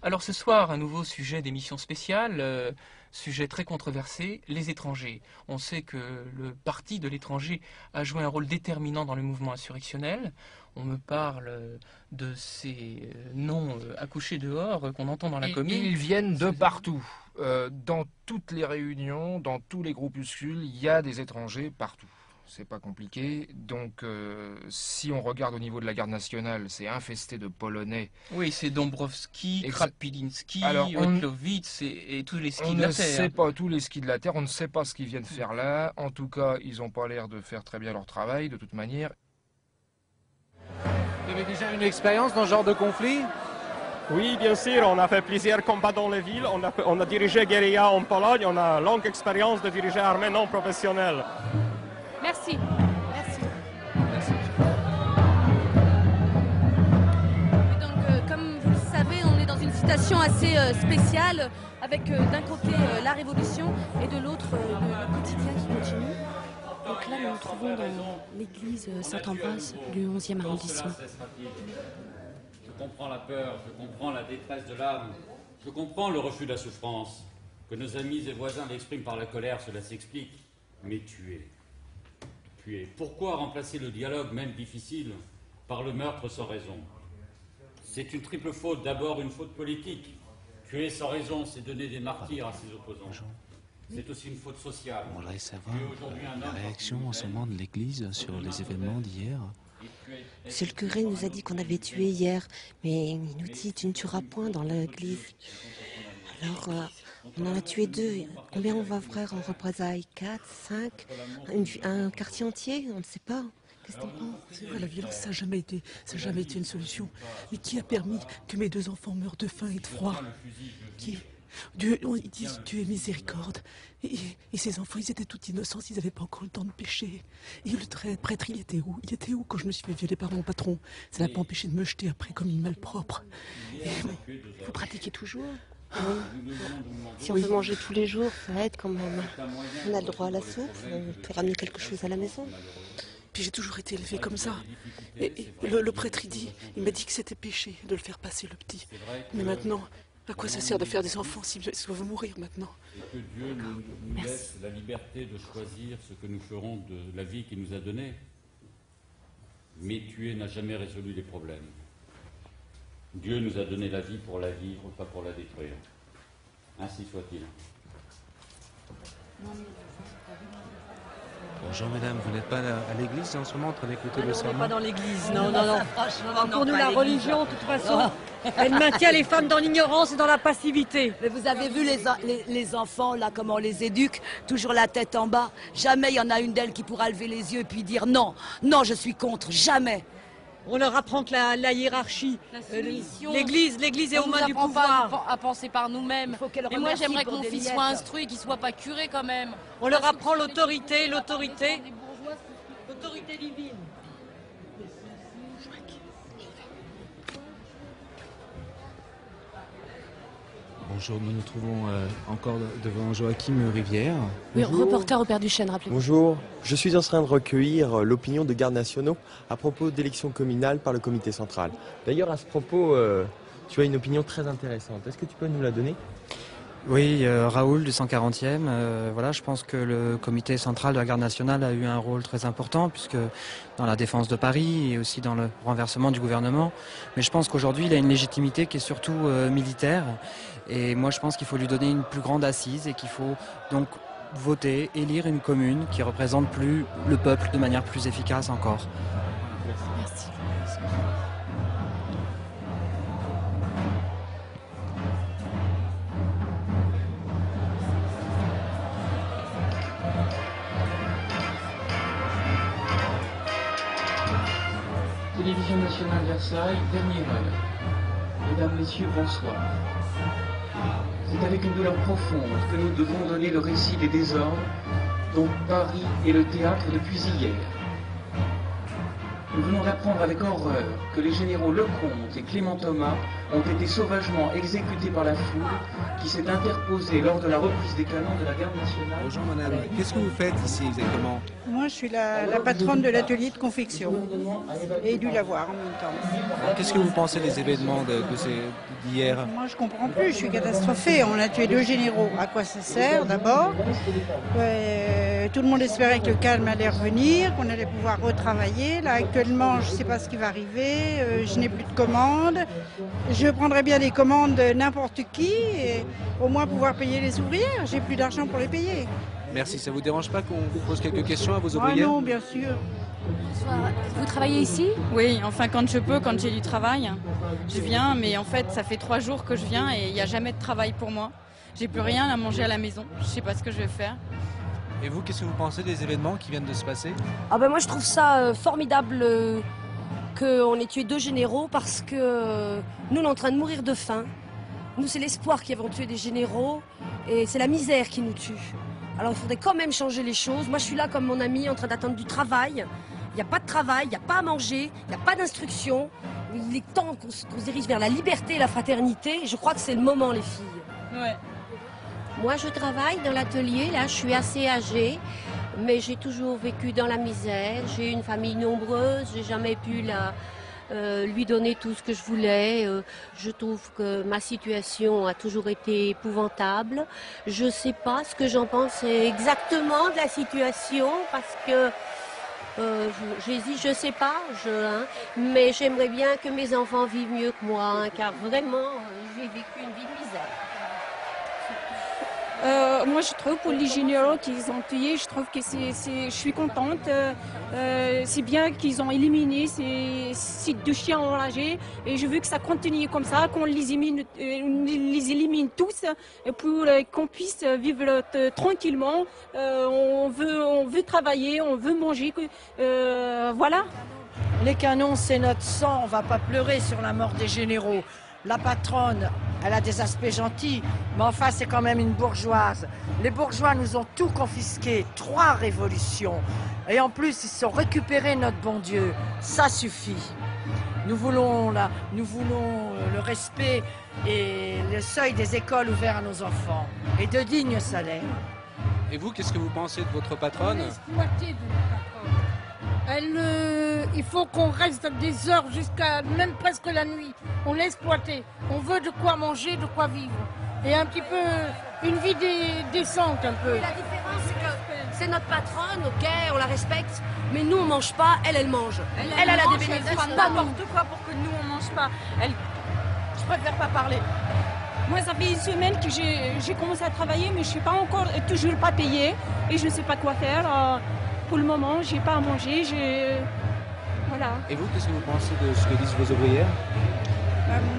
Alors ce soir, un nouveau sujet d'émission spéciale, sujet très controversé, les étrangers. On sait que le parti de l'étranger a joué un rôle déterminant dans le mouvement insurrectionnel. On me parle de ces noms accouchés dehors qu'on entend dans la commune. Ils viennent de partout. Dans toutes les réunions, dans tous les groupuscules, il y a des étrangers partout. c'est pas compliqué. Donc, si on regarde au niveau de la garde nationale, c'est infesté de Polonais. Oui, c'est Dombrowski, Krapilinski, Alors, Otlowicz et tous les skis de la Terre. On ne sait pas tous les skis de la Terre, on ne sait pas ce qu'ils viennent faire là. En tout cas, ils n'ont pas l'air de faire très bien leur travail, de toute manière. Vous avez déjà une expérience dans ce genre de conflit? Oui, bien sûr, on a fait plusieurs combats dans les villes, on a dirigé guérilla en Pologne, on a longue expérience de diriger armée non professionnelle. Merci. Merci. Donc, comme vous le savez, on est dans une situation assez spéciale, avec d'un côté la révolution et de l'autre le quotidien qui continue. Donc là, nous nous trouvons dans l'église Saint-Ambroise du 11e arrondissement. Je comprends la peur, je comprends la détresse de l'âme, je comprends le refus de la souffrance. Que nos amis et voisins l'expriment par la colère, cela s'explique. Mais tuer. Pourquoi remplacer le dialogue, même difficile, par le meurtre sans raison? C'est une triple faute. D'abord, une faute politique. Tuer sans raison, c'est donner des martyrs à ses opposants. C'est aussi une faute sociale. On voudrait savoir la réaction en ce moment de l'Église sur les événements d'hier. Monsieur le curé nous a dit qu'on avait tué hier, mais il nous dit tu ne tueras point dans l'église. Alors, on en a tué 2. Combien on va faire en représailles? 4, 5, un quartier entier? On ne sait pas. Qu'est-ce que t'en penses? C'est vrai, la violence, ça n'a jamais été une solution. Mais qui a permis que mes 2 enfants meurent de faim et de froid? Dieu, ils disent Dieu est miséricorde. Et ces enfants, ils étaient tout innocents, ils n'avaient pas encore le temps de pécher. Et le prêtre, il était où? Il était où quand je me suis fait violer par mon patron? Ça n'a pas empêché de me jeter après comme une malpropre. Vous pratiquez toujours? Oui. Si on veut manger tous les jours, ça aide quand même. On a le droit à la soupe, on peut ramener quelque chose à la maison. Puis j'ai toujours été élevée comme ça. Et le prêtre, il m'a dit que c'était péché de le faire passer le petit. Mais maintenant, à quoi ça sert de faire des enfants s'ils doivent mourir maintenant? Que Dieu nous laisse la liberté de choisir ce que nous ferons de la vie qu'il nous a donnée. Mais tuer n'a jamais résolu les problèmes. Dieu nous a donné la vie pour la vivre, pas pour la détruire. Ainsi soit-il. Bonjour mesdames, vous n'êtes pas à l'église en ce moment en train d'écouter le sermon? On n'est pas dans l'église, non. Pour nous, la religion, de toute façon, elle maintient les femmes dans l'ignorance et dans la passivité. Mais vous avez vu les enfants, là, comment on les éduque, toujours la tête en bas. Jamais il y en a une d'elles qui pourra lever les yeux et puis dire non, non, je suis contre, jamais. On leur apprend que la hiérarchie, l'église est aux mains du pouvoir. Pas à penser par nous-mêmes. Et moi, j'aimerais que mon fils soit instruit, qu'il ne soit pas curé quand même. On leur apprend l'autorité divine. Bonjour, nous nous trouvons encore devant Joachim Rivière. Oui, reporter au Père Duchesne, rappelez-vous. Bonjour, je suis en train de recueillir l'opinion de gardes nationaux à propos d'élections communales par le comité central. D'ailleurs, à ce propos, tu as une opinion très intéressante. Est-ce que tu peux nous la donner ? Oui, Raoul du 140e, voilà, je pense que le comité central de la garde nationale a eu un rôle très important puisque dans la défense de Paris et aussi dans le renversement du gouvernement. Mais je pense qu'aujourd'hui, il a une légitimité qui est surtout militaire. Et moi, je pense qu'il faut lui donner une plus grande assise et qu'il faut donc voter, élire une commune qui représente plus le peuple de manière plus efficace encore. Merci. Télévision nationale Versailles, dernière heure. Mesdames, Messieurs, bonsoir. C'est avec une douleur profonde que nous devons donner le récit des désordres dont Paris est le théâtre depuis hier. Nous venons d'apprendre avec horreur que les généraux Lecomte et Clément Thomas ont été sauvagement exécutés par la foule qui s'est interposée lors de la reprise des canons de la garde nationale. Bonjour madame, qu'est-ce que vous faites ici exactement? Moi je suis la patronne de l'atelier de confection et du lavoir en même temps. Qu'est-ce que vous pensez des événements d'hier? Moi je comprends plus, je suis catastrophée. On a tué 2 généraux. À quoi ça sert d'abord? Tout le monde espérait que le calme allait revenir, qu'on allait pouvoir retravailler. Là actuellement je ne sais pas ce qui va arriver, je n'ai plus de commandes. Je prendrais bien les commandes de n'importe qui et au moins pouvoir payer les ouvrières. J'ai plus d'argent pour les payer. Merci. Ça vous dérange pas qu'on vous pose quelques questions à vos Ah ouvrières? non, bien sûr. Vous travaillez ici? Oui, enfin quand je peux, quand j'ai du travail, je viens, mais en fait ça fait 3 jours que je viens et il n'y a jamais de travail pour moi. J'ai plus rien à manger à la maison, je sais pas ce que je vais faire. Et vous, qu'est-ce que vous pensez des événements qui viennent de se passer? Ah ben moi je trouve ça formidable qu'on ait tué 2 généraux parce que nous on est en train de mourir de faim. Nous c'est l'espoir qui avons tué des généraux et c'est la misère qui nous tue. Alors il faudrait quand même changer les choses. Moi je suis là comme mon ami en train d'attendre du travail. Il n'y a pas de travail, il n'y a pas à manger, il n'y a pas d'instruction. Il est temps qu'on se dirige vers la liberté et la fraternité. Je crois que c'est le moment, les filles. Ouais. Moi, je travaille dans l'atelier. Là, je suis assez âgée, mais j'ai toujours vécu dans la misère. J'ai une famille nombreuse. J'ai jamais pu lui donner tout ce que je voulais. Je trouve que ma situation a toujours été épouvantable. Je ne sais pas ce que j'en pense exactement de la situation parce que j'hésite, je sais pas, mais j'aimerais bien que mes enfants vivent mieux que moi, car vraiment, j'ai vécu une vie de misère. Moi, je trouve pour les généraux qu'ils ont tués, je trouve que je suis contente. C'est bien qu'ils ont éliminé ces 2 chiens enragés et je veux que ça continue comme ça, qu'on les élimine tous pour qu'on puisse vivre tranquillement. On veut travailler, on veut manger, voilà. Les canons, c'est notre sang, on va pas pleurer sur la mort des généraux. La patronne, elle a des aspects gentils, mais enfin c'est quand même une bourgeoise. Les bourgeois nous ont tout confisqué, 3 révolutions. Et en plus, ils se sont récupérés notre bon Dieu. Ça suffit. Nous voulons le respect et le seuil des écoles ouverts à nos enfants. Et de dignes salaires. Et vous, qu'est-ce que vous pensez de votre patronne? Il faut qu'on reste des heures jusqu'à même presque la nuit. On est exploité. On veut de quoi manger, de quoi vivre. Et un petit peu, une vie décente un peu. La différence, c'est que c'est notre patronne, ok, on la respecte, mais nous on mange pas, elle mange. Elle a des bénéfices. Elle fera n'importe quoi pour que nous on mange pas. Je préfère pas parler. Moi, ça fait 1 semaine que j'ai commencé à travailler, mais je suis pas encore, toujours pas payée et je ne sais pas quoi faire. Pour le moment, j'ai pas à manger, voilà. Et vous, qu'est-ce que vous pensez de ce que disent vos ouvrières?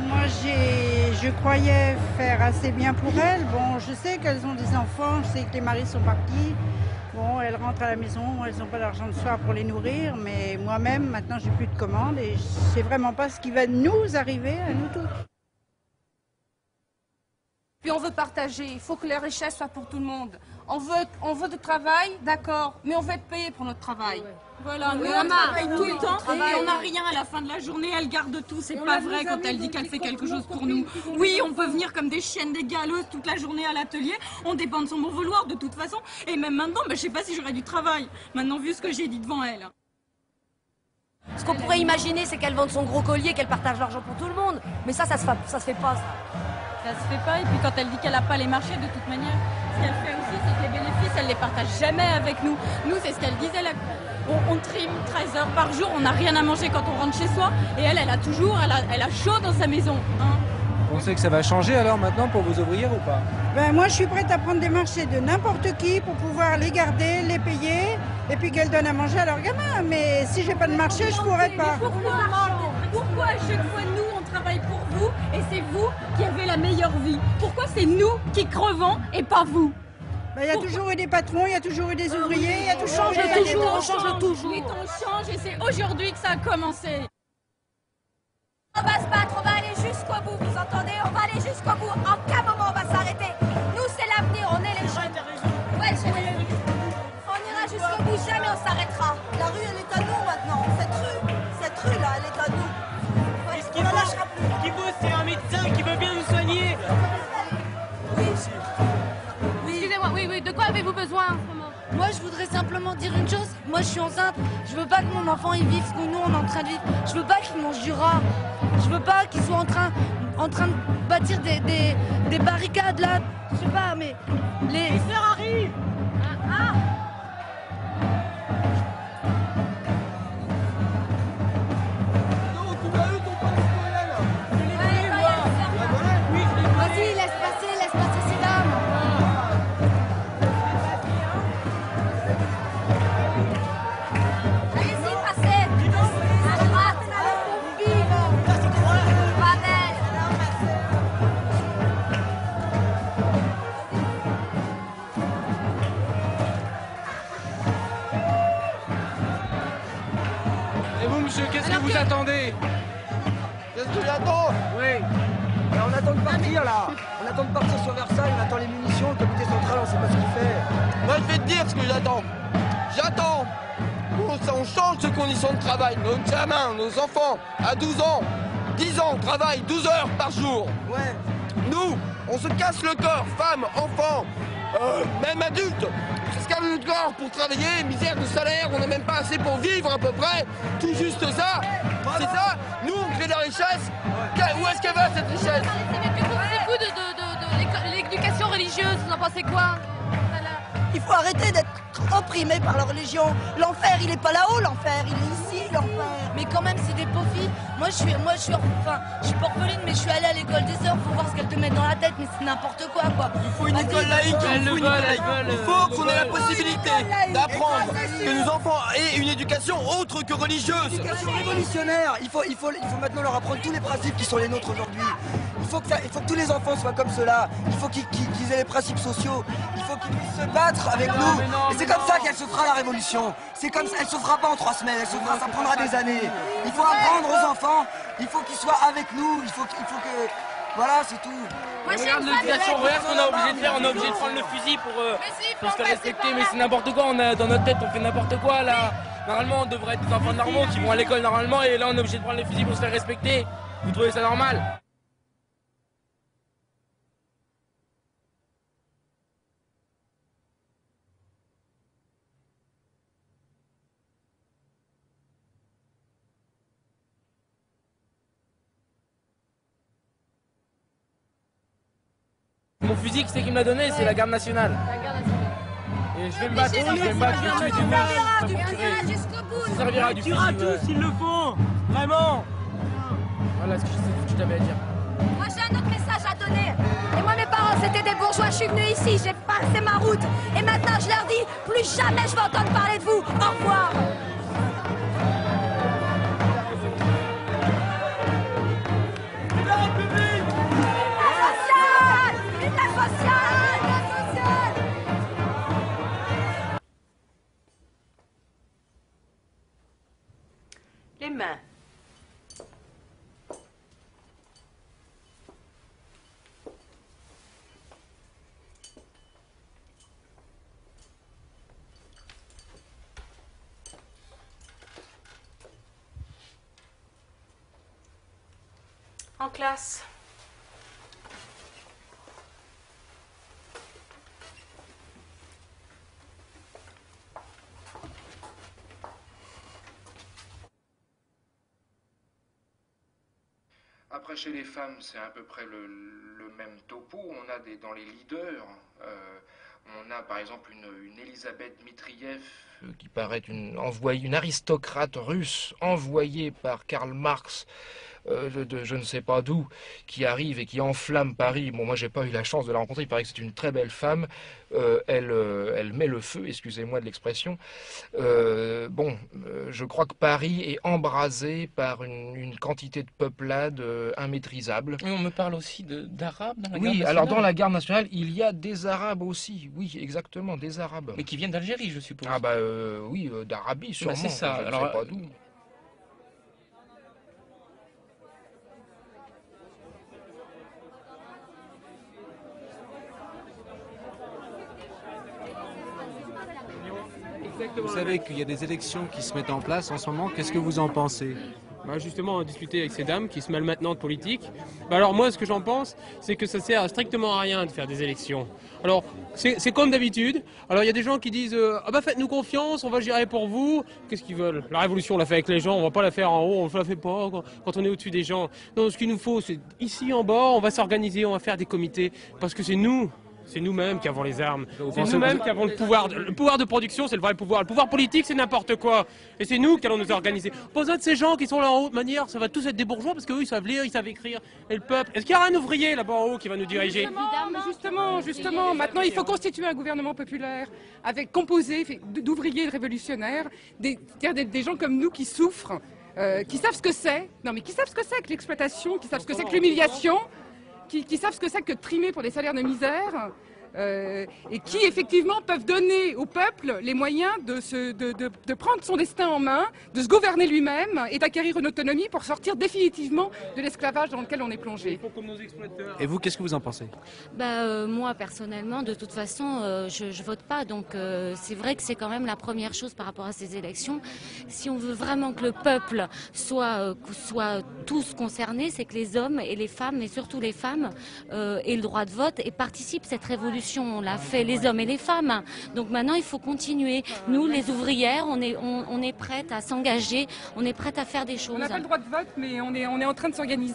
Moi, je croyais faire assez bien pour elles. Bon, je sais qu'elles ont des enfants, je sais que les maris sont partis. Bon, elles rentrent à la maison, elles n'ont pas d'argent le soir pour les nourrir, mais moi-même, maintenant, j'ai plus de commandes et je sais vraiment pas ce qui va nous arriver à nous tous. Puis on veut partager, il faut que les richesses soient pour tout le monde. On veut du travail, d'accord, mais on veut être payé pour notre travail. Voilà, nous on travaille tout le temps et on n'a rien à la fin de la journée, elle garde tout, c'est pas vrai quand elle dit qu'elle fait quelque chose pour nous. Oui, on peut venir comme des chiennes, des galeuses toute la journée à l'atelier, on dépend de son bon vouloir de toute façon, et même maintenant, je sais pas si j'aurais du travail, maintenant vu ce que j'ai dit devant elle. Ce qu'on pourrait imaginer, c'est qu'elle vende son gros collier, qu'elle partage l'argent pour tout le monde, mais ça se fait pas. Ça se fait pas, et puis quand elle dit qu'elle n'a pas les marchés, de toute manière, ce qu'elle fait aussi, c'est que les bénéfices, elle les partage jamais avec nous. Nous, c'est ce qu'elle disait, on trime 13 heures par jour, on n'a rien à manger quand on rentre chez soi, et elle a chaud dans sa maison. Hein. Vous pensez que ça va changer alors maintenant pour vos ouvrières ou pas? Moi, je suis prête à prendre des marchés de n'importe qui pour pouvoir les garder, les payer, et puis qu'elles donnent à manger à leurs gamins. Mais si j'ai pas de marché, je pourrais pas. Pourquoi à chaque fois nous on travaille pour vous et c'est vous qui avez la meilleure vie? Pourquoi c'est nous qui crevons et pas vous? Il y a toujours eu des patrons, il y a toujours eu des ouvriers, il y a toujours change toujours. Les temps changent et c'est aujourd'hui que ça a commencé. On va se battre, on va aller jusqu'au bout, vous entendez? On va aller jusqu'au bout, en aucun moment on va s'arrêter. Nous c'est l'avenir, on est les jeunes. Ouais, on ira jusqu'au bout, jamais on s'arrêtera. La rue elle est à nous maintenant, cette rue là elle est à nous. Et ce qu'il faut, c'est un médecin qui veut bien nous soigner. Oui. Excusez-moi, oui, de quoi avez-vous besoin en ce moment? Moi, je voudrais simplement dire une chose. Moi, je suis enceinte. Je veux pas que mon enfant il vive ce que nous on est en train de vivre. Je veux pas qu'il mange du rat. Je veux pas qu'il soit en train de bâtir des barricades là. Je sais pas, mais les Ferrari. Vas-y, laisse passer ces dames. monsieur, qu'est-ce que vous attendez? Qu'est-ce que j'attends? Oui. On attend de partir là. On attend de partir sur Versailles, on attend les munitions, le comité central, on sait pas ce qu'il fait. Moi je vais te dire ce que j'attends. J'attends on change de conditions de travail. Nos gamins, nos enfants, à 12 ans, 10 ans, travaillent 12 heures par jour. Ouais. Nous, on se casse le corps, femmes, enfants, même adultes. On se casse le corps pour travailler, misère de salaire, on n'a même pas assez pour vivre à peu près. Tout juste ça. C'est ça. Nous, on crée de la richesse. Où est-ce qu'elle va cette richesse? Que pensez-vous de l'éducation religieuse? Vous en pensez quoi? Il faut arrêter d'être opprimé par la religion. L'enfer, il est pas là-haut, l'enfer, il est ici, l'enfer. Mais quand même, c'est des pauvres filles. Moi, je suis pas orpheline, mais je suis allée à l'école des sœurs. Faut voir ce qu'elles te mettent dans la tête, mais c'est n'importe quoi, quoi. Il faut une école laïque. Il faut qu'on ait la possibilité d'apprendre que nos enfants aient une éducation autre que religieuse. Une éducation révolutionnaire. Il faut maintenant leur apprendre tous les principes qui sont les nôtres aujourd'hui. Il faut que tous les enfants soient comme cela. Il faut qu'ils aient les principes sociaux. Il faut qu'ils puissent se battre avec nous. Et c'est comme ça qu'elle se fera la révolution. C'est comme ça, elle se fera pas en 3 semaines. Ça prendra des années. Il faut apprendre aux enfants. Il faut qu'ils soient avec nous. Il faut que, voilà, c'est tout. Regarde l'éducation, regarde ce qu'on est obligé de faire. On est obligé de prendre le fusil pour se faire respecter. Mais c'est n'importe quoi. Dans notre tête, on fait n'importe quoi là. Normalement, on devrait être des enfants normaux qui vont à l'école normalement. Et là, on est obligé de prendre le fusil pour se faire respecter. Vous trouvez ça normal? Mon fusil, qui c'est qui me l'a donné? C'est la garde nationale. Et je vais me battre, je vais me battre, je vais tuer du monde. Ça servira du fusil. Tu tueras tous s'ils le font, vraiment. Voilà ce que je t'avais à dire. Moi j'ai un autre message à donner. Et moi mes parents c'était des bourgeois, je suis venue ici, j'ai passé ma route. Et maintenant je leur dis, plus jamais je vais entendre parler de vous. Au revoir. Les mains. En classe. Après, chez les femmes, c'est à peu près le même topo. On a dans les leaders, on a par exemple une Elisabeth Dmitriev, qui paraît une aristocrate russe envoyée par Karl Marx, de je ne sais pas d'où, qui arrive et qui enflamme Paris. Bon, moi j'ai pas eu la chance de la rencontrer, il paraît que c'est une très belle femme. Elle met le feu, excusez-moi de l'expression. Je crois que Paris est embrasé par une quantité de peuplade immaîtrisable. Et on me parle aussi d'Arabes dans la garde Oui, nationale. alors dans la garde nationale, il y a des Arabes aussi, oui, exactement, des Arabes. Mais qui viennent d'Algérie, je suppose. Ah bah oui, d'Arabie sûrement, c'est ça. Je ne Alors, sais pas d'où. Vous savez qu'il y a des élections qui se mettent en place en ce moment, qu'est-ce que vous en pensez? Justement, on a discuté avec ces dames qui se mêlent maintenant de politique. Alors moi, ce que j'en pense, c'est que ça sert strictement à rien de faire des élections. Alors, c'est comme d'habitude. Alors, il y a des gens qui disent « Ah bah faites-nous confiance, on va gérer pour vous ». Qu'est-ce qu'ils veulent? La révolution, on l'a fait avec les gens, on va pas la faire en haut, on ne la fait pas quand on est au-dessus des gens. Non, ce qu'il nous faut, c'est ici en bas, on va s'organiser, on va faire des comités, parce que c'est nous. C'est nous-mêmes qui avons les armes. C'est nous-mêmes qui avons le pouvoir. Le pouvoir de production, c'est le vrai pouvoir. Le pouvoir politique, c'est n'importe quoi. Et c'est nous qui allons nous organiser. Pas besoin de ces gens qui sont là en haut de manière, ça va tous être des bourgeois parce qu'eux, ils savent lire, ils savent écrire. Et le peuple, est-ce qu'il y aura un ouvrier là-bas en haut qui va nous diriger? Justement. Maintenant, il faut constituer un gouvernement populaire composé d'ouvriers révolutionnaires, des gens comme nous qui souffrent, qui savent ce que c'est. Non, mais qui savent ce que c'est que l'exploitation, qui savent ce que c'est que l'humiliation. Qui savent ce que c'est que de trimer pour des salaires de misère, et qui effectivement peuvent donner au peuple les moyens de prendre son destin en main, de se gouverner lui-même et d'acquérir une autonomie pour sortir définitivement de l'esclavage dans lequel on est plongé. Et vous, qu'est-ce que vous en pensez? Moi, personnellement, de toute façon, je vote pas. Donc, c'est vrai que c'est quand même la première chose par rapport à ces élections. Si on veut vraiment que le peuple soit tous concernés, c'est que les hommes et les femmes, et surtout les femmes, aient le droit de vote et participent à cette révolution. On l'a fait les hommes et les femmes. Donc maintenant, il faut continuer. Nous, les ouvrières, on est prêtes à s'engager, on est prêtes à faire des choses. On n'a pas le droit de vote, mais on est en train de s'organiser.